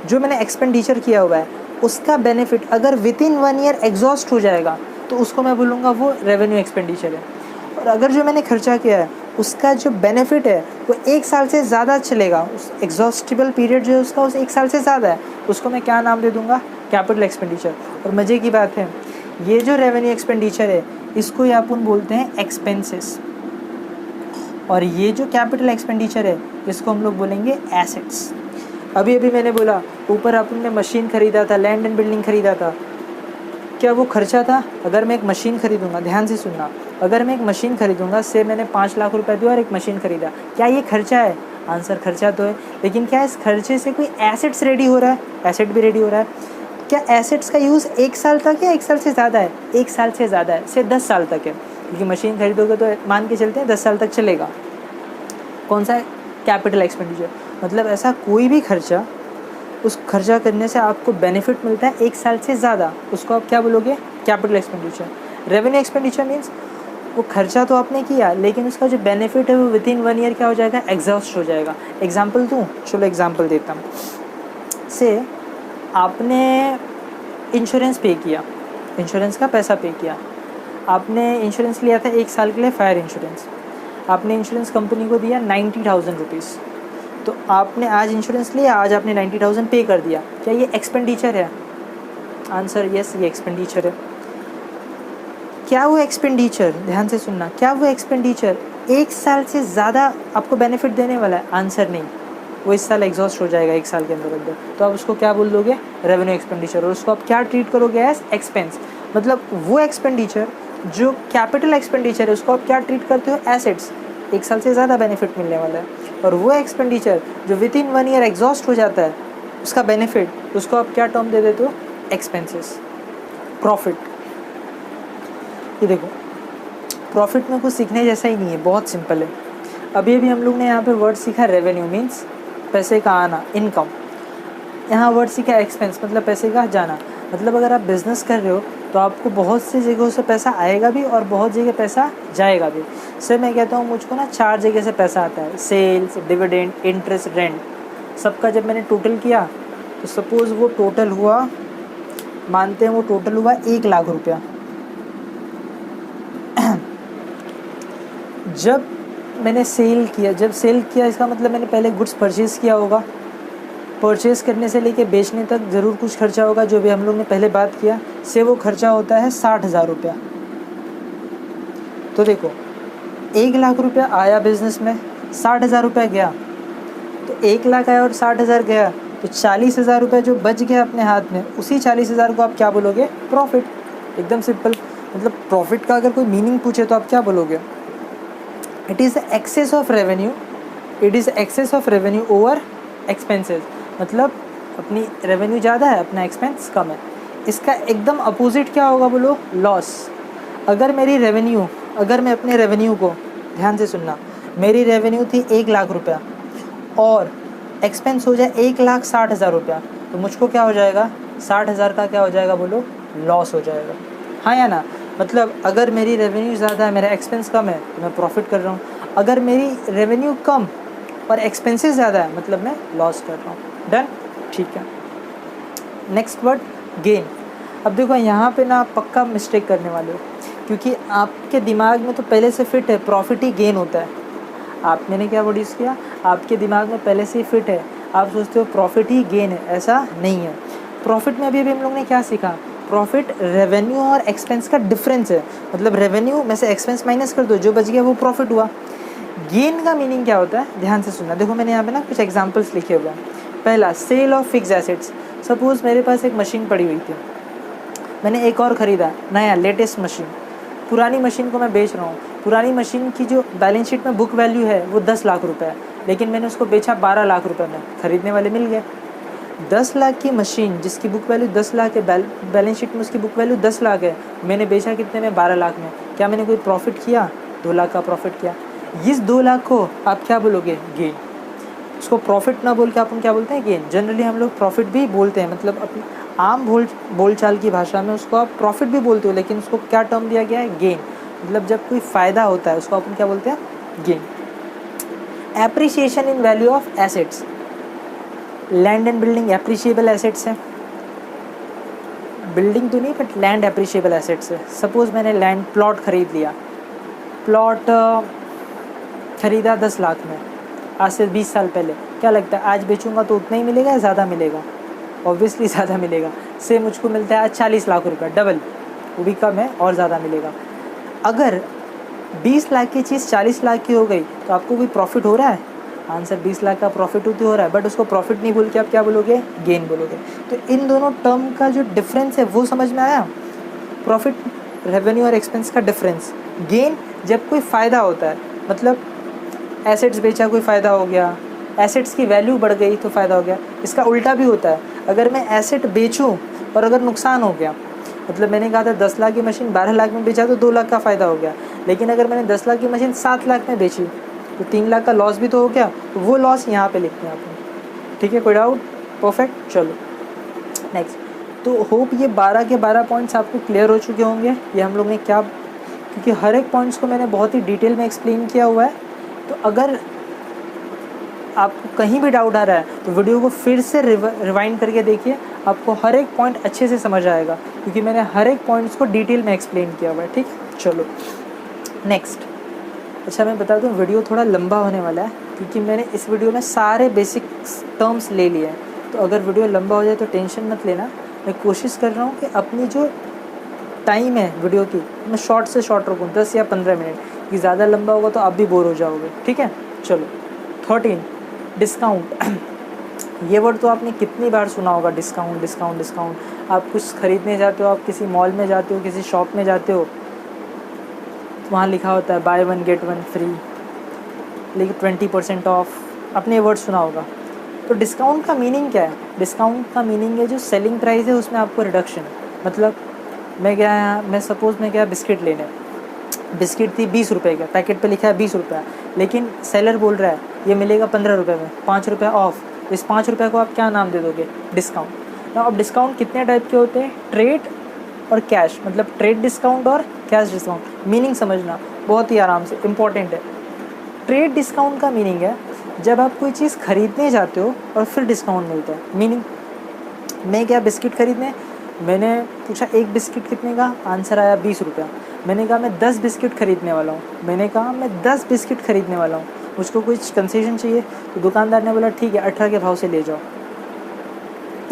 जो मैंने एक्सपेंडिचर किया हुआ है उसका बेनिफिट अगर विदिन 1 ईयर एग्जॉस्ट हो जाएगा तो उसको मैं बोलूँगा वो रेवेन्यू एक्सपेंडिचर है। और अगर जो मैंने खर्चा किया है उसका जो बेनिफिट है वो 1 साल से ज़्यादा चलेगा, उस एग्जॉस्टिबल पीरियड जो है उसका उस 1 साल से ज़्यादा है, उसको मैं क्या नाम दे दूँगा, कैपिटल एक्सपेंडिचर। और मज़े की बात है, ये जो रेवेन्यू एक्सपेंडिचर है इसको ही अपन बोलते हैं एक्सपेंसेस, और ये जो कैपिटल एक्सपेंडिचर है इसको हम लोग बोलेंगे एसेट्स। अभी मैंने बोला ऊपर अपन ने मशीन ख़रीदा था, लैंड एंड बिल्डिंग ख़रीदा था, क्या वो खर्चा था? अगर मैं एक मशीन ख़रीदूँगा, ध्यान से सुनना, अगर मैं एक मशीन ख़रीदूँगा, से मैंने 5 लाख रुपए दिया और एक मशीन ख़रीदा, क्या ये खर्चा है? आंसर खर्चा तो है, लेकिन क्या इस खर्चे से कोई एसेट्स रेडी हो रहा है? एसेट भी रेडी हो रहा है। क्या एसेट्स का यूज़ 1 साल तक या 1 साल से ज़्यादा है? 1 साल से ज़्यादा है, से 10 साल तक है, क्योंकि मशीन खरीदोगे तो मान के चलते हैं 10 साल तक चलेगा। कौन सा है? Capital expenditure. मतलब ऐसा कोई भी खर्चा, उस खर्चा करने से आपको बेनिफिट मिलता है 1 साल से ज़्यादा, उसको आप क्या बोलोगे? Capital expenditure. Revenue expenditure means वो खर्चा तो आपने किया लेकिन उसका जो बेनिफिट है वो विदिन 1 ईयर क्या हो जाएगा? एग्जॉस्ट हो जाएगा। एग्जाम्पल दूँ? चलो एग्जाम्पल देता हूँ। से आपने इंश्योरेंस पे किया, इंश्योरेंस का पैसा पे किया, आपने इंश्योरेंस लिया था 1 साल के लिए, फायर इंश्योरेंस, आपने इंश्योरेंस कंपनी को दिया 90,000 रुपीज़, तो आपने आज इंश्योरेंस लिया, आज आपने 90,000 पे कर दिया, क्या ये एक्सपेंडिचर है? आंसर यस, ये एक्सपेंडिचर है। क्या वो एक्सपेंडिचर, ध्यान से सुनना, क्या वो एक्सपेंडिचर 1 साल से ज़्यादा आपको बेनिफिट देने वाला है? आंसर नहीं, वो इस साल एग्जॉस्ट हो जाएगा 1 साल के अंदर। तो आप उसको क्या बोल दोगे? Revenue expenditure. और उसको आप क्या ट्रीट करोगे? As expense. मतलब वो एक्सपेंडिचर जो कैपिटल एक्सपेंडिचर है उसको आप क्या ट्रीट करते हो? एसेट्स, 1 साल से ज़्यादा बेनिफिट मिलने वाला है। और वो एक्सपेंडिचर जो विदिन 1 ईयर एग्जॉस्ट हो जाता है उसका बेनिफिट, उसको आप क्या टर्म दे देते हो? एक्सपेंसेस। प्रॉफिट, ये देखो प्रॉफिट में कुछ सीखने जैसा ही नहीं है, बहुत सिंपल है। अभी हम लोग ने यहाँ पे वर्ड सीखा रेवेन्यू मीन्स पैसे का आना, इनकम। यहाँ वर्ड सीखा एक्सपेंस मतलब पैसे का जाना। मतलब अगर आप बिज़नेस कर रहे हो तो आपको बहुत सी जगहों से पैसा आएगा भी और बहुत जगह पैसा जाएगा भी। सर मैं कहता हूँ मुझको ना 4 जगह से पैसा आता है, सेल्स, डिविडेंड, इंटरेस्ट, रेंट। सबका जब मैंने टोटल किया तो सपोज़ वो टोटल हुआ, मानते हैं वो टोटल हुआ 1 लाख रुपया। जब मैंने सेल किया इसका मतलब मैंने पहले गुड्स परचेज़ किया होगा, परचेज़ करने से लेके बेचने तक ज़रूर कुछ खर्चा होगा, जो भी हम लोग ने पहले बात किया, से वो खर्चा होता है 60,000 रुपया। तो देखो 1 लाख रुपया आया बिज़नेस में, 60,000 रुपया गया, तो 1 लाख आया और 60,000 गया, तो 40,000 रुपया जो बच गया अपने हाथ में, उसी 40,000 को आप क्या बोलोगे? प्रॉफिट। एकदम सिंपल। मतलब प्रॉफिट का अगर कोई मीनिंग पूछे तो आप क्या बोलोगे? It is excess of revenue, it is excess of revenue over expenses. मतलब अपनी रेवेन्यू ज़्यादा है, अपना एक्सपेंस कम है। इसका एकदम अपोजिट क्या होगा बोलो? लॉस। अगर मैं अपने रेवेन्यू को, ध्यान से सुनना, मेरी रेवेन्यू थी 1 लाख रुपया और एक्सपेंस हो जाए 1,60,000 रुपया, तो मुझको क्या हो जाएगा? 60,000 का क्या हो जाएगा बोलो? लॉस हो जाएगा। हाँ या ना? मतलब अगर मेरी रेवेन्यू ज़्यादा है, मेरा एक्सपेंस कम है, तो मैं प्रॉफिट कर रहा हूँ। अगर मेरी रेवेन्यू कम और एक्सपेंसेस ज़्यादा है, मतलब मैं लॉस कर रहा हूँ। डन? ठीक है। Next word gain. अब देखो यहाँ पे ना आप पक्का मिस्टेक करने वाले हो, क्योंकि आपके दिमाग में तो पहले से फिट है प्रॉफिट ही गेन होता है। मैंने क्या वर्ड यूज़ किया? आपके दिमाग में पहले से ही फिट है, आप सोचते हो प्रॉफिट ही गेन है, ऐसा नहीं है। प्रॉफिट में अभी हम लोग ने क्या सीखा? प्रॉफिट रेवेन्यू और एक्सपेंस का डिफरेंस है। मतलब रेवेन्यू में से एक्सपेंस माइनस कर दो, जो बच गया वो प्रॉफिट हुआ। गेन का मीनिंग क्या होता है, ध्यान से सुनना। देखो मैंने यहाँ पे ना कुछ एग्जांपल्स लिखे हुए हैं। पहला, sale of fix assets. Suppose मेरे पास एक मशीन पड़ी हुई थी, मैंने एक और ख़रीदा नया लेटेस्ट मशीन, पुरानी मशीन को मैं बेच रहा हूँ। पुरानी मशीन की जो बैलेंस शीट में बुक वैल्यू है वो 10 लाख रुपए है, लेकिन मैंने उसको बेचा 12 लाख रुपए में, ख़रीदने वाले मिल गए। 10 लाख की मशीन जिसकी बुक वैल्यू 10 लाख है, बैलेंस शीट में उसकी बुक वैल्यू 10 लाख है, मैंने बेचा कितने में, 12 लाख में। क्या मैंने कोई प्रॉफिट किया? 2 लाख का प्रॉफिट किया। इस 2 लाख को आप क्या बोलोगे? गेन। उसको प्रॉफिट ना बोल के अपन क्या बोलते हैं? गेन। जनरली हम लोग प्रॉफिट भी बोलते हैं, मतलब अपनी आम बोलचाल की भाषा में उसको आप प्रॉफिट भी बोलते हो, लेकिन उसको क्या टर्म दिया गया है? गेन। मतलब जब कोई फ़ायदा होता है उसको अपन क्या बोलते हैं? Gain. Appreciation in value of assets. Land and building appreciable assets हैं, बिल्डिंग तो नहीं बट लैंड एप्रिशिएबल एसेट्स है। सपोज़ मैंने लैंड प्लॉट ख़रीद लिया, प्लॉट ख़रीदा 10 लाख में आज से 20 साल पहले। क्या लगता है आज बेचूंगा तो उतना ही मिलेगा या ज़्यादा मिलेगा? ऑब्वियसली ज़्यादा मिलेगा। से मुझको मिलता है आज 40 लाख रुपए, डबल, वो भी कम है और ज़्यादा मिलेगा। अगर 20 लाख की चीज़ 40 लाख की हो गई तो आपको कोई प्रॉफिट हो रहा है? आंसर 20 लाख का प्रॉफिट होती हो रहा है, बट उसको प्रॉफिट नहीं बोल के आप क्या बोलोगे? गेन बोलोगे। तो इन दोनों टर्म का जो डिफरेंस है वो समझ में आया? प्रॉफिट, रेवेन्यू और एक्सपेंस का डिफरेंस। गेन जब कोई फ़ायदा होता है, मतलब एसेट्स बेचा कोई फ़ायदा हो गया, एसेट्स की वैल्यू बढ़ गई तो फ़ायदा हो गया। इसका उल्टा भी होता है, अगर मैं एसेट बेचूं और अगर नुकसान हो गया, मतलब मैंने कहा था 10 लाख की मशीन 12 लाख में बेचा तो 2 लाख का फ़ायदा हो गया, लेकिन अगर मैंने 10 लाख की मशीन 7 लाख में बेची तो 3 लाख का लॉस भी तो हो गया। तो वो लॉस यहाँ पे लिखते हैं आपने, ठीक है? कोई डाउट? परफेक्ट। चलो नेक्स्ट। तो होप ये 12 के 12 पॉइंट्स आपको क्लियर हो चुके होंगे। ये हम लोग ने क्या, क्योंकि हर एक पॉइंट्स को मैंने बहुत ही डिटेल में एक्सप्लेन किया हुआ है, तो अगर आपको कहीं भी डाउट आ रहा है तो वीडियो को फिर से रिवाइंड करके देखिए, आपको हर एक पॉइंट अच्छे से समझ आएगा, क्योंकि मैंने हर एक पॉइंट्स को डिटेल में एक्सप्लेन किया हुआ है, ठीक? चलो नेक्स्ट। अच्छा मैं बता दूं वीडियो थोड़ा लंबा होने वाला है, क्योंकि मैंने इस वीडियो में सारे बेसिक टर्म्स ले लिए हैं, तो अगर वीडियो लंबा हो जाए तो टेंशन मत लेना। मैं कोशिश कर रहा हूँ कि अपनी जो टाइम है वीडियो की मैं शॉर्ट से शॉर्ट रखूँ, 10 या 15 मिनट, कि ज़्यादा लंबा होगा तो आप भी बोर हो जाओगे, ठीक है? चलो 13, डिस्काउंट। ये वर्ड तो आपने कितनी बार सुना होगा, डिस्काउंट डिस्काउंट डिस्काउंट। आप कुछ ख़रीदने जाते हो, आप किसी मॉल में जाते हो, किसी शॉप में जाते हो, वहाँ लिखा होता है बाय 1 गेट 1 फ्री, लेकिन 20% ऑफ, आपने ये वर्ड सुना होगा। तो डिस्काउंट का मीनिंग क्या है? डिस्काउंट का मीनिंग है जो सेलिंग प्राइस है उसमें आपको रिडक्शन। मतलब मैं सपोज़ मैं गया बिस्किट लेने, बिस्किट थी 20 रुपये का, पैकेट पे लिखा है 20 रुपये, लेकिन सेलर बोल रहा है ये मिलेगा 15 रुपये में, 5 रुपये ऑफ। इस 5 रुपये को आप क्या नाम दे दोगे? डिस्काउंट। अब डिस्काउंट कितने टाइप के होते हैं? ट्रेड और कैश, मतलब ट्रेड डिस्काउंट और कैश डिस्काउंट। मीनिंग समझना बहुत ही आराम से, इम्पॉर्टेंट है। ट्रेड डिस्काउंट का मीनिंग है जब आप कोई चीज़ खरीदने जाते हो और फिर डिस्काउंट मिलता है। मीनिंग, मैं क्या बिस्किट खरीदने, मैंने पूछा एक बिस्किट कितने का, आंसर आया 20 रुपये। मैंने कहा मैं 10 बिस्किट खरीदने वाला हूँ, मैंने कहा मैं 10 बिस्किट खरीदने वाला हूँ, मुझको कुछ कंसेशन चाहिए, तो दुकानदार ने बोला ठीक है 18 के भाव से ले जाओ।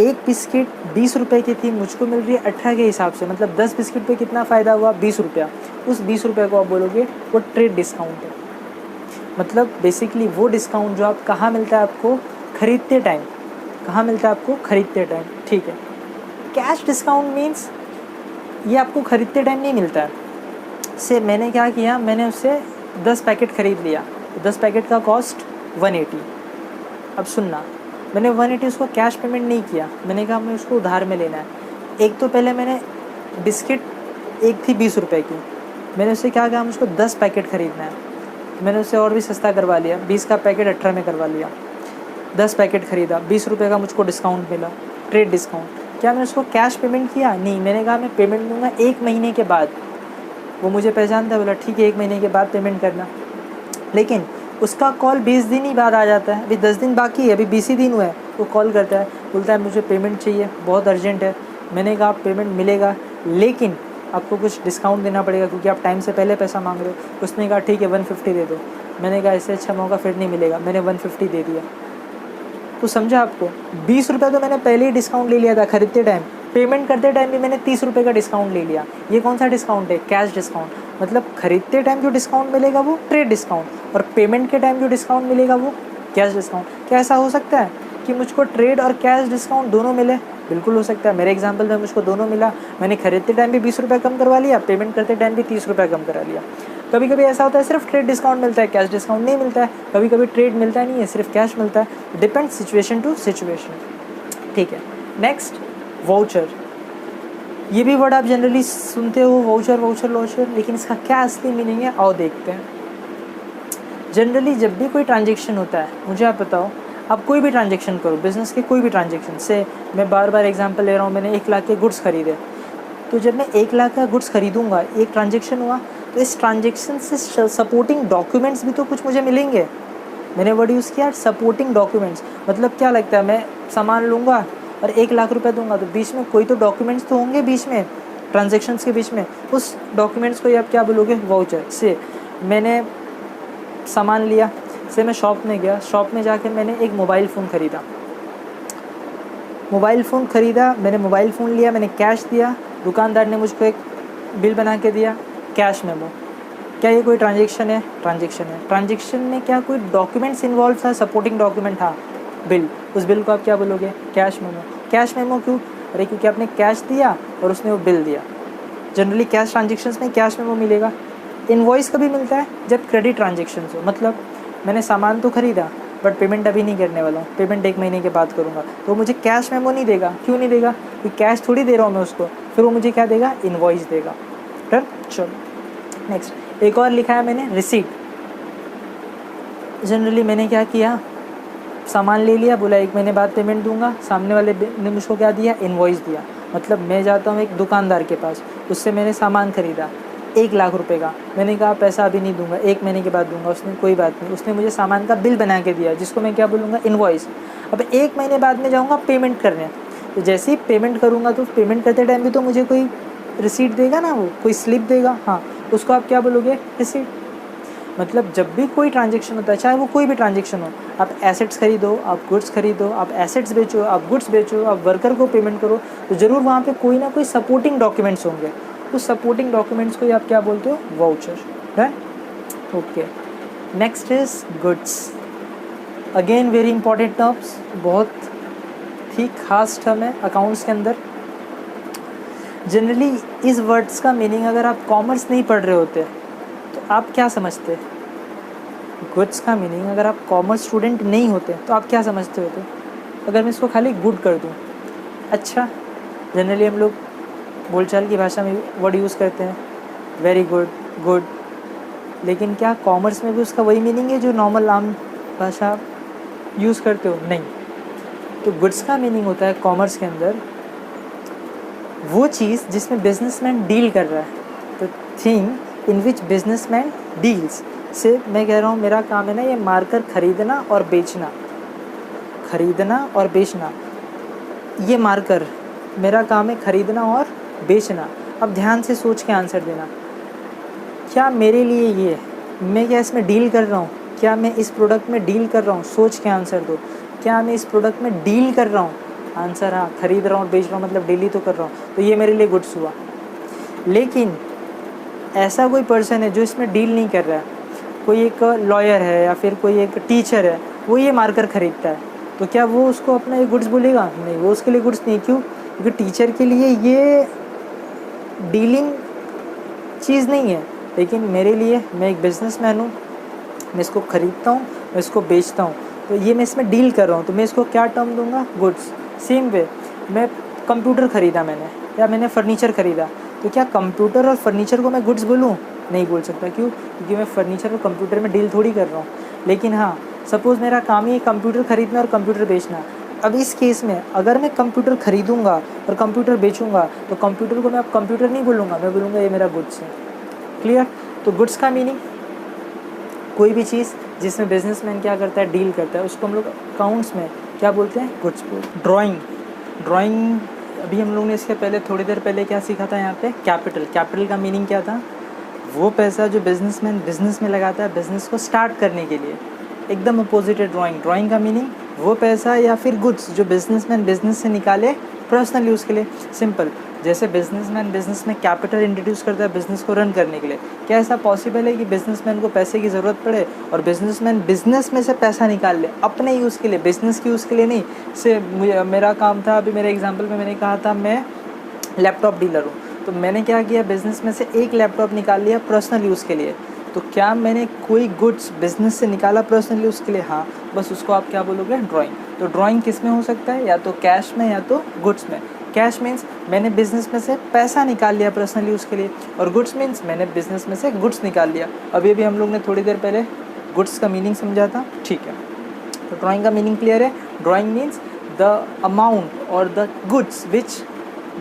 एक बिस्किट 20 रुपये की थी, मुझको मिल रही है 18 के हिसाब से, मतलब 10 बिस्किट पे कितना फ़ायदा हुआ? 20 रुपया। उस 20 रुपये को आप बोलोगे वो ट्रेड डिस्काउंट है। मतलब बेसिकली वो डिस्काउंट जो आप कहाँ मिलता है आपको? ख़रीदते टाइम। कहाँ मिलता है आपको? ख़रीदते टाइम, ठीक है। कैश डिस्काउंट मीन्स ये आपको ख़रीदते टाइम नहीं मिलता है। से मैंने क्या किया, मैंने उससे 10 पैकेट ख़रीद लिया, तो 10 पैकेट का कॉस्ट 180। अब सुनना, मैंने 180 उसको कैश पेमेंट नहीं किया, मैंने कहा मैं उसको उधार में लेना है। एक तो पहले मैंने बिस्किट, एक थी 20 रुपये की, मैंने उससे क्या कहा मुझको 10 पैकेट ख़रीदना है, मैंने उससे और भी सस्ता करवा लिया, 20 का पैकेट 18 में करवा लिया। 10 पैकेट ख़रीदा, 20 रुपये का मुझको डिस्काउंट मिला, ट्रेड डिस्काउंट। क्या मैं उसको कैश पेमेंट किया? नहीं, मैंने कहा मैं पेमेंट दूंगा 1 महीने के बाद। वो मुझे पहचानता है, बोला ठीक है 1 महीने के बाद पेमेंट करना। लेकिन उसका कॉल 20 दिन ही बाद आ जाता है, अभी 10 दिन बाकी है, अभी 20 ही दिन हुए हैं। वो कॉल करता है, बोलता है मुझे पेमेंट चाहिए, बहुत अर्जेंट है। मैंने कहा पेमेंट मिलेगा, लेकिन आपको कुछ डिस्काउंट देना पड़ेगा क्योंकि आप टाइम से पहले पैसा मांग रहे हो। उसने कहा ठीक है 150 दे दो। मैंने कहा इससे अच्छा मौका फिर नहीं मिलेगा, मैंने 150 दे दिया। तो समझा आपको? 20 रुपये तो मैंने पहले ही डिस्काउंट ले लिया था खरीदते टाइम, पेमेंट करते टाइम भी मैंने 30 रुपये का डिस्काउंट ले लिया। ये कौन सा डिस्काउंट है? Cash discount. मतलब खरीदते टाइम जो डिस्काउंट मिलेगा वो ट्रेड डिस्काउंट, और पेमेंट के टाइम जो डिस्काउंट मिलेगा वो कैश डिस्काउंट। क्या ऐसा हो सकता है कि मुझको ट्रेड और कैश डिस्काउंट दोनों मिले? बिल्कुल हो सकता है। मेरे एग्जांपल में मुझको दोनों मिला। मैंने खरीदते टाइम भी 20 रुपये कम करवा लिया, पेमेंट करते टाइम भी 30 रुपये कम करा लिया। कभी कभी ऐसा होता है सिर्फ ट्रेड डिस्काउंट मिलता है, कैश डिस्काउंट नहीं मिलता है। कभी कभी ट्रेड मिलता नहीं है, सिर्फ कैश मिलता है। डिपेंड सिचुएशन टू सिचुएशन, ठीक है। Next, voucher. ये भी वर्ड आप जनरली सुनते हो, वाउचर वाउचर वाउचर, लेकिन इसका क्या असली मीनिंग है आओ देखते हैं। जनरली जब भी कोई ट्रांजेक्शन होता है, मुझे आप बताओ, आप कोई भी ट्रांजेक्शन करो, बिज़नेस के कोई भी ट्रांजेक्शन से, मैं बार बार एग्जांपल ले रहा हूँ, मैंने 1 लाख के गुड्स खरीदे, तो जब मैं 1 लाख का गुड्स खरीदूंगा, एक ट्रांजेक्शन हुआ, तो इस ट्रांजेक्शन से सपोर्टिंग डॉक्यूमेंट्स भी तो कुछ मुझे मिलेंगे। मैंने वर्ड यूज़ किया सपोर्टिंग डॉक्यूमेंट्स। मतलब क्या लगता है, मैं सामान लूँगा और 1 लाख रुपए दूंगा, तो बीच में कोई तो डॉक्यूमेंट्स तो होंगे, बीच में ट्रांजेक्शन्स के बीच में, उस डॉक्यूमेंट्स को आप क्या बोलोगे? वाउचर। से मैंने सामान लिया, से मैं शॉप में गया, शॉप में जाकर मैंने एक मोबाइल फ़ोन ख़रीदा, मैंने मोबाइल फ़ोन लिया, मैंने कैश दिया, दुकानदार ने मुझको एक बिल बना के दिया, कैश मेमो। क्या ये कोई ट्रांजेक्शन है? ट्रांजेक्शन है। ट्रांजेक्शन में क्या कोई डॉक्यूमेंट्स इन्वॉल्व था, सपोर्टिंग डॉक्यूमेंट था? बिल। उस बिल को आप क्या बोलोगे? Cash memo. कैश मेमो क्यों? अरे क्योंकि आपने कैश दिया और उसने वो बिल दिया। जनरली कैश ट्रांजेक्शन्स में कैश मेमो मिलेगा। इनवॉइस कभी मिलता है जब क्रेडिट ट्रांजेक्शन्स हो, मतलब मैंने सामान तो ख़रीदा बट पेमेंट अभी नहीं करने वाला हूँ, पेमेंट 1 महीने के बाद करूँगा, तो मुझे कैश मेमो नहीं देगा। क्यों नहीं देगा? क्योंकि कैश थोड़ी दे रहा हूँ मैं उसको, फिर वो मुझे क्या देगा? इनवॉइस देगा। डन। चलो नेक्स्ट, एक और लिखा है मैंने रिसीट। जनरली मैंने क्या किया, सामान ले लिया, बोला 1 महीने बाद पेमेंट दूंगा, सामने वाले ने मुझको क्या दिया? इनवॉइस दिया। मतलब मैं जाता हूँ एक दुकानदार के पास, उससे मैंने सामान ख़रीदा 1 लाख रुपए का, मैंने कहा पैसा अभी नहीं दूंगा, 1 महीने के बाद दूंगा। उसने कोई बात नहीं, उसने मुझे सामान का बिल बना के दिया, जिसको मैं क्या बोलूँगा? इनवॉइस। अब 1 महीने बाद में जाऊँगा पेमेंट करने, तो जैसे ही पेमेंट करूँगा तो पेमेंट करते टाइम भी तो मुझे कोई रिसीट देगा ना, वो कोई स्लिप देगा, हाँ, उसको आप क्या बोलोगे? रिसीट। मतलब जब भी कोई ट्रांजेक्शन होता है, चाहे वो कोई भी ट्रांजेक्शन हो, आप एसेट्स खरीदो, आप गुड्स खरीदो, आप एसेट्स बेचो, आप गुड्स बेचो, आप वर्कर को पेमेंट करो, तो ज़रूर वहाँ पे कोई ना कोई सपोर्टिंग डॉक्यूमेंट्स होंगे। उस सपोर्टिंग डॉक्यूमेंट्स को आप क्या बोलते हो? वाउचर। है okay. Next is goods. Again very important terms, बहुत ही खास टर्म है अकाउंट्स के अंदर। जनरली इस वर्ड्स का मीनिंग अगर आप कॉमर्स नहीं पढ़ रहे होते तो आप क्या समझते? गुड्स का मीनिंग अगर आप कॉमर्स स्टूडेंट नहीं होते तो आप क्या समझते होते? अगर मैं इसको खाली गुड कर दूँ, अच्छा, जनरली हम लोग बोलचाल की भाषा में वर्ड यूज़ करते हैं, वेरी गुड, गुड, लेकिन क्या कॉमर्स में भी उसका वही मीनिंग है जो नॉर्मल आम भाषा यूज़ करते हो? नहीं। तो गुड्स का मीनिंग होता है कॉमर्स के अंदर वो चीज़ जिसमें बिजनेसमैन डील कर रहा है, तो thing in which businessman deals. से मैं कह रहा हूँ मेरा काम है ना ये मार्कर खरीदना और बेचना, खरीदना और बेचना, ये मार्कर मेरा काम है खरीदना और बेचना। अब ध्यान से सोच के आंसर देना, क्या मेरे लिए ये, मैं क्या इसमें डील कर रहा हूँ? क्या मैं इस प्रोडक्ट में डील कर रहा हूँ? सोच के आंसर दो, क्या मैं इस प्रोडक्ट में डील कर रहा हूँ? आंसर हाँ, खरीद रहा हूँ, बेच रहा हूँ, मतलब डील तो कर रहा हूँ, तो ये मेरे लिए गुड्स हुआ। लेकिन ऐसा कोई पर्सन है जो इसमें डील नहीं कर रहा है, कोई एक लॉयर है या फिर कोई एक टीचर है, वो ये मार्कर खरीदता है, तो क्या वो उसको अपना ये गुड्स बोलेगा? नहीं, वो उसके लिए गुड्स नहीं। क्यों? क्योंकि टीचर के लिए ये डीलिंग चीज़ नहीं है, लेकिन मेरे लिए, मैं एक बिजनेसमैन हूँ, मैं इसको ख़रीदता हूँ, मैं इसको बेचता हूँ, तो ये मैं इसमें डील कर रहा हूँ, तो मैं इसको क्या टर्म दूंगा? गुड्स। सेम वे मैं कंप्यूटर ख़रीदा मैंने, या मैंने फ़र्नीचर ख़रीदा, तो क्या कंप्यूटर और फर्नीचर को मैं गुड्स बोलूँ? नहीं बोल सकता। क्यों? क्योंकि मैं फ़र्नीचर और कंप्यूटर में डील थोड़ी कर रहा हूँ। लेकिन हाँ, सपोज़ मेरा काम ही कंप्यूटर ख़रीदना और कंप्यूटर बेचना। अब इस केस में अगर मैं कंप्यूटर ख़रीदूँगा और कंप्यूटर बेचूँगा, तो कंप्यूटर को मैं अब कंप्यूटर नहीं बोलूँगा, मैं बोलूँगा ये मेरा गुड्स है। क्लियर? तो गुड्स का मीनिंग कोई भी चीज़ जिसमें बिजनेसमैन क्या करता है? डील करता है, उसको हम लोग अकाउंट्स में क्या बोलते हैं? गुड्स बोलते हैं। ड्राइंग अभी हम लोग ने इसके पहले थोड़ी देर पहले क्या सीखा था यहाँ पे? कैपिटल का मीनिंग क्या था? वो पैसा जो बिजनेसमैन बिजनेस में लगाता है बिजनेस को स्टार्ट करने के लिए। एकदम अपोजिट है ड्राइंग का मीनिंग वो पैसा या फिर गुड्स जो बिजनेसमैन बिजनेस से निकाले पर्सनल यूज़ के लिए। सिंपल, जैसे बिजनेसमैन बिजनेस में कैपिटल इंट्रोड्यूस करता है बिजनेस को रन करने के लिए, क्या ऐसा पॉसिबल है कि बिजनेसमैन को पैसे की ज़रूरत पड़े और बिजनेसमैन बिजनेस में से पैसा निकाल ले अपने यूज़ के लिए, बिजनेस के यूज़ के लिए नहीं? से मेरा काम था, अभी मेरे एग्जाम्पल में मैंने कहा था मैं लैपटॉप डीलर हूँ, तो मैंने क्या किया, बिज़नेस में से एक लैपटॉप निकाल लिया पर्सनल यूज़ के लिए। तो क्या मैंने कोई गुड्स बिज़नेस से निकाला पर्सनल यूज़ के लिए? हाँ, बस उसको आप क्या बोलोगे, ड्राइंग। तो ड्राइंग किस में हो सकता है, या तो कैश में या तो गुड्स में। कैश मीन्स मैंने बिज़नेस में से पैसा निकाल लिया पर्सनल यूज़ के लिए, और गुड्स मीन्स मैंने बिज़नेस में से गुड्स निकाल लिया। अभी हम लोग ने थोड़ी देर पहले गुड्स का मीनिंग समझा था, ठीक है। तो ड्राइंग का मीनिंग क्लियर है। ड्राइंग मीन्स द अमाउंट और the goods which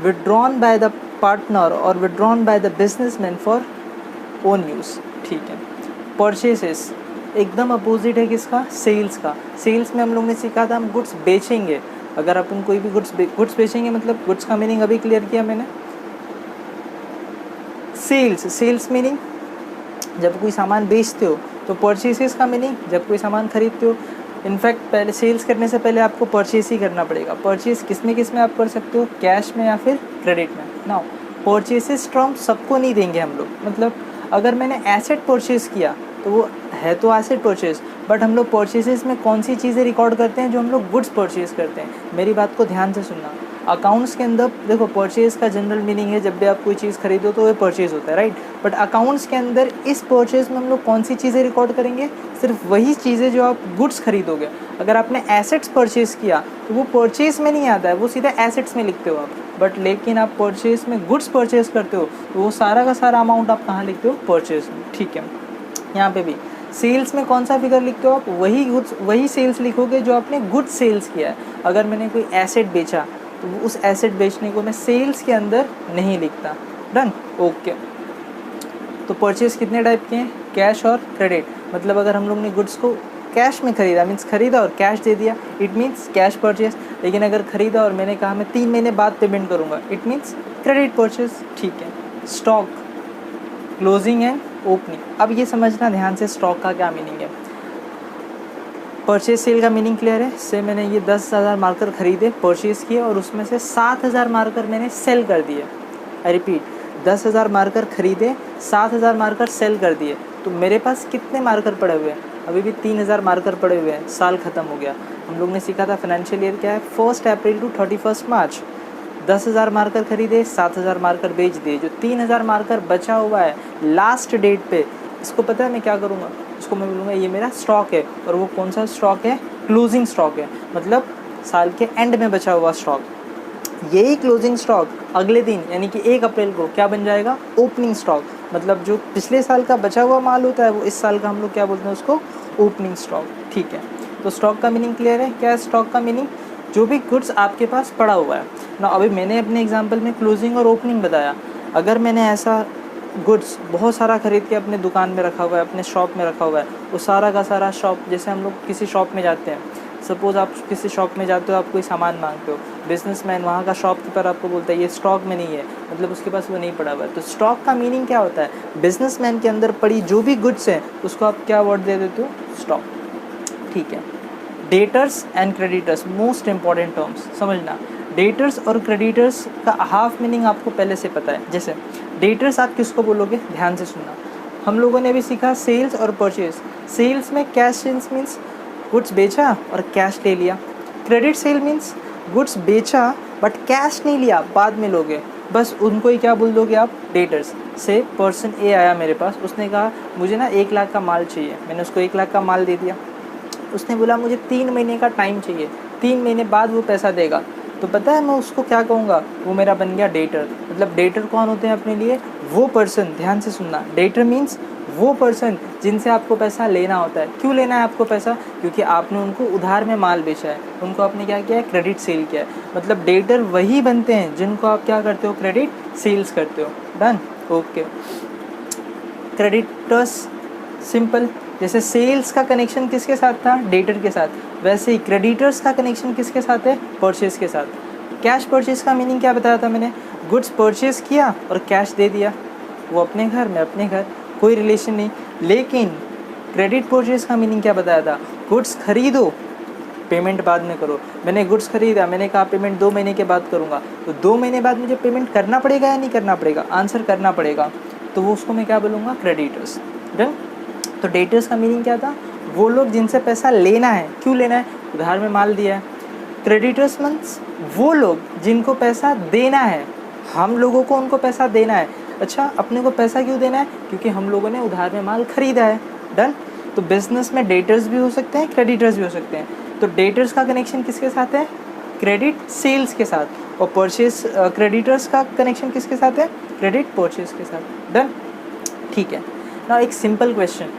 withdrawn by the partner और withdrawn by the businessman for own use, ठीक है। परचेसेस एकदम अपोजिट है किसका, सेल्स का। सेल्स में हम लोग ने सीखा था हम गुड्स बेचेंगे। अगर अपन कोई भी गुड्स बेचेंगे, मतलब गुड्स का मीनिंग अभी क्लियर किया मैंने। सेल्स मीनिंग जब कोई सामान बेचते हो, तो परचेसेस का मीनिंग जब कोई सामान खरीदते हो। इनफैक्ट पहले सेल्स करने से पहले आपको परचेस ही करना पड़ेगा। परचेस किस में आप कर सकते हो, कैश में या फिर क्रेडिट में। नाउ परचेसेस टर्म सबको नहीं देंगे हम लोग, मतलब अगर मैंने एसेट परचेज़ किया तो वो है तो एसेट परचेज़, बट हम लोग परचेसेस में कौन सी चीज़ें रिकॉर्ड करते हैं, जो हम लोग गुड्स परचेज़ करते हैं। मेरी बात को ध्यान से सुनना। अकाउंट्स के अंदर देखो, परचेज़ का जनरल मीनिंग है जब भी आप कोई चीज़ खरीदो तो वो परचेज़ होता है, राइट। बट अकाउंट्स के अंदर इस परचेज़ में हम लोग कौन सी चीज़ें रिकॉर्ड करेंगे, सिर्फ वही चीज़ें जो आप गुड्स खरीदोगे। अगर आपने एसेट्स परचेज़ किया तो वो परचेज़ में नहीं आता है, वो सीधा एसेट्स में लिखते हो आप। बट लेकिन आप परचेज़ में गुड्स परचेज़ करते हो तो वो सारा का सारा अमाउंट आप कहाँ लिखते हो, परचेज़ में, ठीक है। यहाँ पे भी सेल्स में कौन सा फिगर लिखते हो आप, वही गुड्स वही सेल्स लिखोगे जो आपने गुड्स सेल्स किया है। अगर मैंने कोई एसेट बेचा तो उस एसेट बेचने को मैं सेल्स के अंदर नहीं लिखता। Done, okay. तो परचेज कितने टाइप के हैं, कैश और क्रेडिट। मतलब अगर हम लोग ने गुड्स को कैश में खरीदा, मीन्स खरीदा और कैश दे दिया, इट मीन्स कैश परचेज। लेकिन अगर खरीदा और मैंने कहा मैं 3 महीने बाद पेमेंट करूँगा, इट मीन्स क्रेडिट परचेज, ठीक है। Stock, closing and opening. अब ये समझना ध्यान से स्टॉक का क्या मीनिंग है। परचेज सेल का मीनिंग क्लियर है। से मैंने ये 10,000 मार्कर खरीदे, परचेज़ किए और उसमें से 7,000 मार्कर मैंने सेल कर दिए। आई रिपीट, 10,000 मार्कर खरीदे, 7,000 मार्कर सेल कर दिए। तो मेरे पास कितने मार्कर पड़े हुए हैं, अभी भी 3,000 मार्कर पड़े हुए हैं। साल ख़त्म हो गया। हम लोग ने सीखा था फाइनेंशियल ईयर क्या है, 1 अप्रैल टू 31 मार्च। 10,000 मार्कर खरीदे, 7,000 मार्कर बेच दिए। जो 3,000 मार्कर बचा हुआ है लास्ट डेट पे, इसको पता है मैं क्या करूँगा, इसको मैं बोलूँगा ये मेरा स्टॉक है। और वो कौन सा स्टॉक है, क्लोजिंग स्टॉक है, मतलब साल के एंड में बचा हुआ स्टॉक। यही क्लोजिंग स्टॉक अगले दिन यानी कि 1 अप्रैल को क्या बन जाएगा, ओपनिंग स्टॉक। मतलब जो पिछले साल का बचा हुआ माल होता है वो इस साल का हम लोग क्या बोलते हैं उसको, ओपनिंग स्टॉक, ठीक है। तो स्टॉक का मीनिंग क्लियर है। क्या है स्टॉक का मीनिंग, जो भी गुड्स आपके पास पड़ा हुआ है ना। अभी मैंने अपने एग्जांपल में क्लोजिंग और ओपनिंग बताया। अगर मैंने ऐसा गुड्स बहुत सारा खरीद के अपने दुकान में रखा हुआ है, अपने शॉप में रखा हुआ है, वो सारा का सारा शॉप, जैसे हम लोग किसी शॉप में जाते हैं, सपोज़ आप किसी शॉप में जाते हो, आप कोई सामान मांगते हो, बिजनेसमैन वहाँ का शॉपकीपर आपको बोलता है ये स्टॉक में नहीं है, मतलब उसके पास वो नहीं पड़ा हुआ है। तो स्टॉक का मीनिंग क्या होता है, बिजनेसमैन के अंदर पड़ी जो भी गुड्स हैं उसको आप क्या वर्ड दे देते हो, स्टॉक, ठीक है। Debtors and creditors, most important terms समझना। डेटर्स और क्रेडिटर्स का हाफ मीनिंग आपको पहले से पता है। जैसे डेटर्स आप किसको बोलोगे, ध्यान से सुनना। हम लोगों ने भी सीखा सेल्स और परचेज। सेल्स में कैश सेल्स मीन्स गुड्स बेचा और कैश ले लिया। क्रेडिट सेल मीन्स गुड्स बेचा बट कैश नहीं लिया, बाद में लोगे, बस उनको ही क्या बोल दोगे आप, डेटर्स। से पर्सन ए आया मेरे पास, उसने कहा मुझे ना 1 लाख का माल चाहिए, मैंने उसको 1 लाख का माल दे दिया। उसने बोला मुझे 3 महीने का टाइम चाहिए, 3 महीने बाद वो पैसा देगा। तो पता है मैं उसको क्या कहूँगा, वो मेरा बन गया डेटर। मतलब डेटर कौन होते हैं अपने लिए, वो पर्सन, ध्यान से सुनना, डेटर मीन्स वो पर्सन जिनसे आपको पैसा लेना होता है। क्यों लेना है आपको पैसा, क्योंकि आपने उनको उधार में माल बेचा है, उनको आपने क्या किया है, क्रेडिट सेल किया है। मतलब डेटर वही बनते हैं जिनको आप क्या करते हो, क्रेडिट सेल्स करते हो। Done, okay. क्रेडिटर्स सिंपल, जैसे सेल्स का कनेक्शन किसके साथ था, डेटर के साथ, वैसे ही क्रेडिटर्स का कनेक्शन किसके साथ है, परचेज के साथ। कैश परचेज का मीनिंग क्या बताया था मैंने, गुड्स परचेज किया और कैश दे दिया, वो अपने घर, मैं अपने घर, कोई रिलेशन नहीं। लेकिन क्रेडिट परचेज का मीनिंग क्या बताया था, गुड्स खरीदो पेमेंट बाद में करो। मैंने गुड्स खरीदा, मैंने कहा पेमेंट 2 महीने के बाद करूँगा, तो 2 महीने बाद मुझे पेमेंट करना पड़ेगा या नहीं करना पड़ेगा? आंसर करना पड़ेगा, तो वो उसको मैं क्या बोलूँगा? क्रेडिटर्स। डन। तो डेटर्स का मीनिंग क्या था? वो लोग जिनसे पैसा लेना है। क्यों लेना है? उधार में माल दिया है। क्रेडिटर्स मीन्स वो लोग जिनको पैसा देना है, हम लोगों को उनको पैसा देना है। अच्छा, अपने को पैसा क्यों देना है? क्योंकि हम लोगों ने उधार में माल खरीदा है। डन। तो बिजनेस में डेटर्स भी हो सकते हैं, क्रेडिटर्स भी हो सकते हैं। तो डेटर्स का कनेक्शन किसके साथ है? क्रेडिट सेल्स के साथ। और परचेस क्रेडिटर्स का कनेक्शन किसके साथ है? क्रेडिट परचेस के साथ। डन। ठीक है। ना एक सिंपल क्वेश्चन,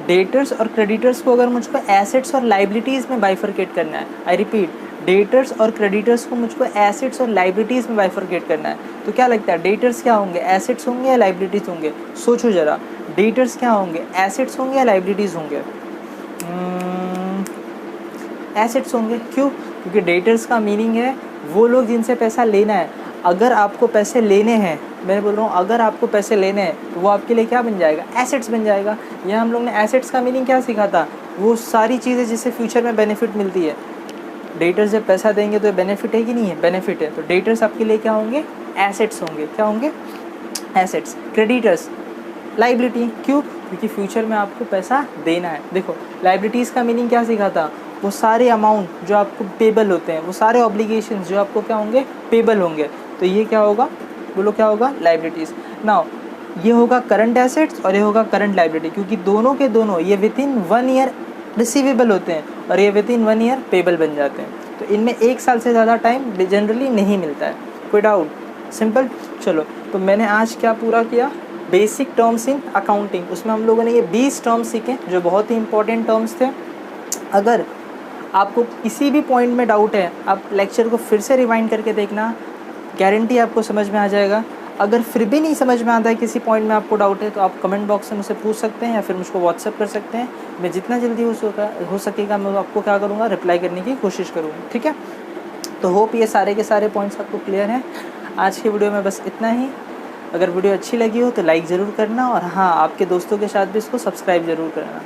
डेटर्स और क्रेडिटर्स को अगर मुझको एसेट्स और लाइबिलिटीज़ में बाइफरकेट करना है, आई रिपीट, डेटर्स और क्रेडिटर्स को मुझको एसेट्स और लाइबिलिटीज़ में बाइफरकेट करना है, तो क्या लगता है डेटर्स क्या होंगे? एसेट्स होंगे या लाइबिलिटीज़ होंगे? सोचो ज़रा, डेटर्स क्या होंगे? एसेट्स होंगे या लाइबिलिटीज़ होंगे? एसेट्स होंगे। क्यों? क्योंकि डेटर्स का मीनिंग है वो लोग जिनसे पैसा लेना है। अगर आपको पैसे लेने हैं, मैं बोल रहा हूँ अगर आपको पैसे लेने हैं, तो वो आपके लिए क्या बन जाएगा? एसेट्स बन जाएगा। यहाँ हम लोग ने एसेट्स का मीनिंग क्या सीखा था? वो सारी चीज़ें जिससे फ्यूचर में बेनिफिट मिलती है। डेटर्स जब पैसा देंगे तो बेनिफिट है कि नहीं है? बेनिफिट है। तो डेटर्स आपके लिए क्या होंगे? एसेट्स होंगे। क्या होंगे? एसेट्स। Creditors liability. क्यों? क्योंकि फ्यूचर में आपको पैसा देना है। देखो, लाइबिलिटीज़ का मीनिंग क्या सीखा था? वो सारे अमाउंट जो आपको पेबल होते हैं, वो सारे ऑब्लिगेशंस जो आपको क्या होंगे? पेबल होंगे। तो ये क्या होगा? बोलो क्या होगा? लाइबिलिटीज़। नाउ ये होगा करंट एसेट्स और ये होगा करंट लाइबिलिटी, क्योंकि दोनों के दोनों ये विद इन 1 ईयर रिसीवेबल होते हैं और ये विद इन 1 ईयर पेबल बन जाते हैं। तो इनमें 1 साल से ज़्यादा टाइम जनरली नहीं मिलता है। कोई डाउट? सिंपल। चलो, तो मैंने आज क्या पूरा किया? Basic terms in accounting. उसमें हम लोगों ने ये 20 टर्म्स सीखे जो बहुत ही इंपॉर्टेंट टर्म्स थे। अगर आपको किसी भी पॉइंट में डाउट है, आप लेक्चर को फिर से रिवाइंड करके देखना, गारंटी आपको समझ में आ जाएगा। अगर फिर भी नहीं समझ में आता है, किसी पॉइंट में आपको डाउट है, तो आप कमेंट बॉक्स में मुझसे पूछ सकते हैं या फिर मुझको व्हाट्सअप कर सकते हैं। मैं जितना जल्दी हो सकेगा मैं आपको क्या करूँगा? रिप्लाई करने की कोशिश करूँगा। ठीक है। तो होप ये सारे के सारे पॉइंट्स आपको क्लियर हैं। आज की वीडियो में बस इतना ही। अगर वीडियो अच्छी लगी हो तो लाइक ज़रूर करना, और हाँ, आपके दोस्तों के साथ भी इसको सब्सक्राइब ज़रूर करना।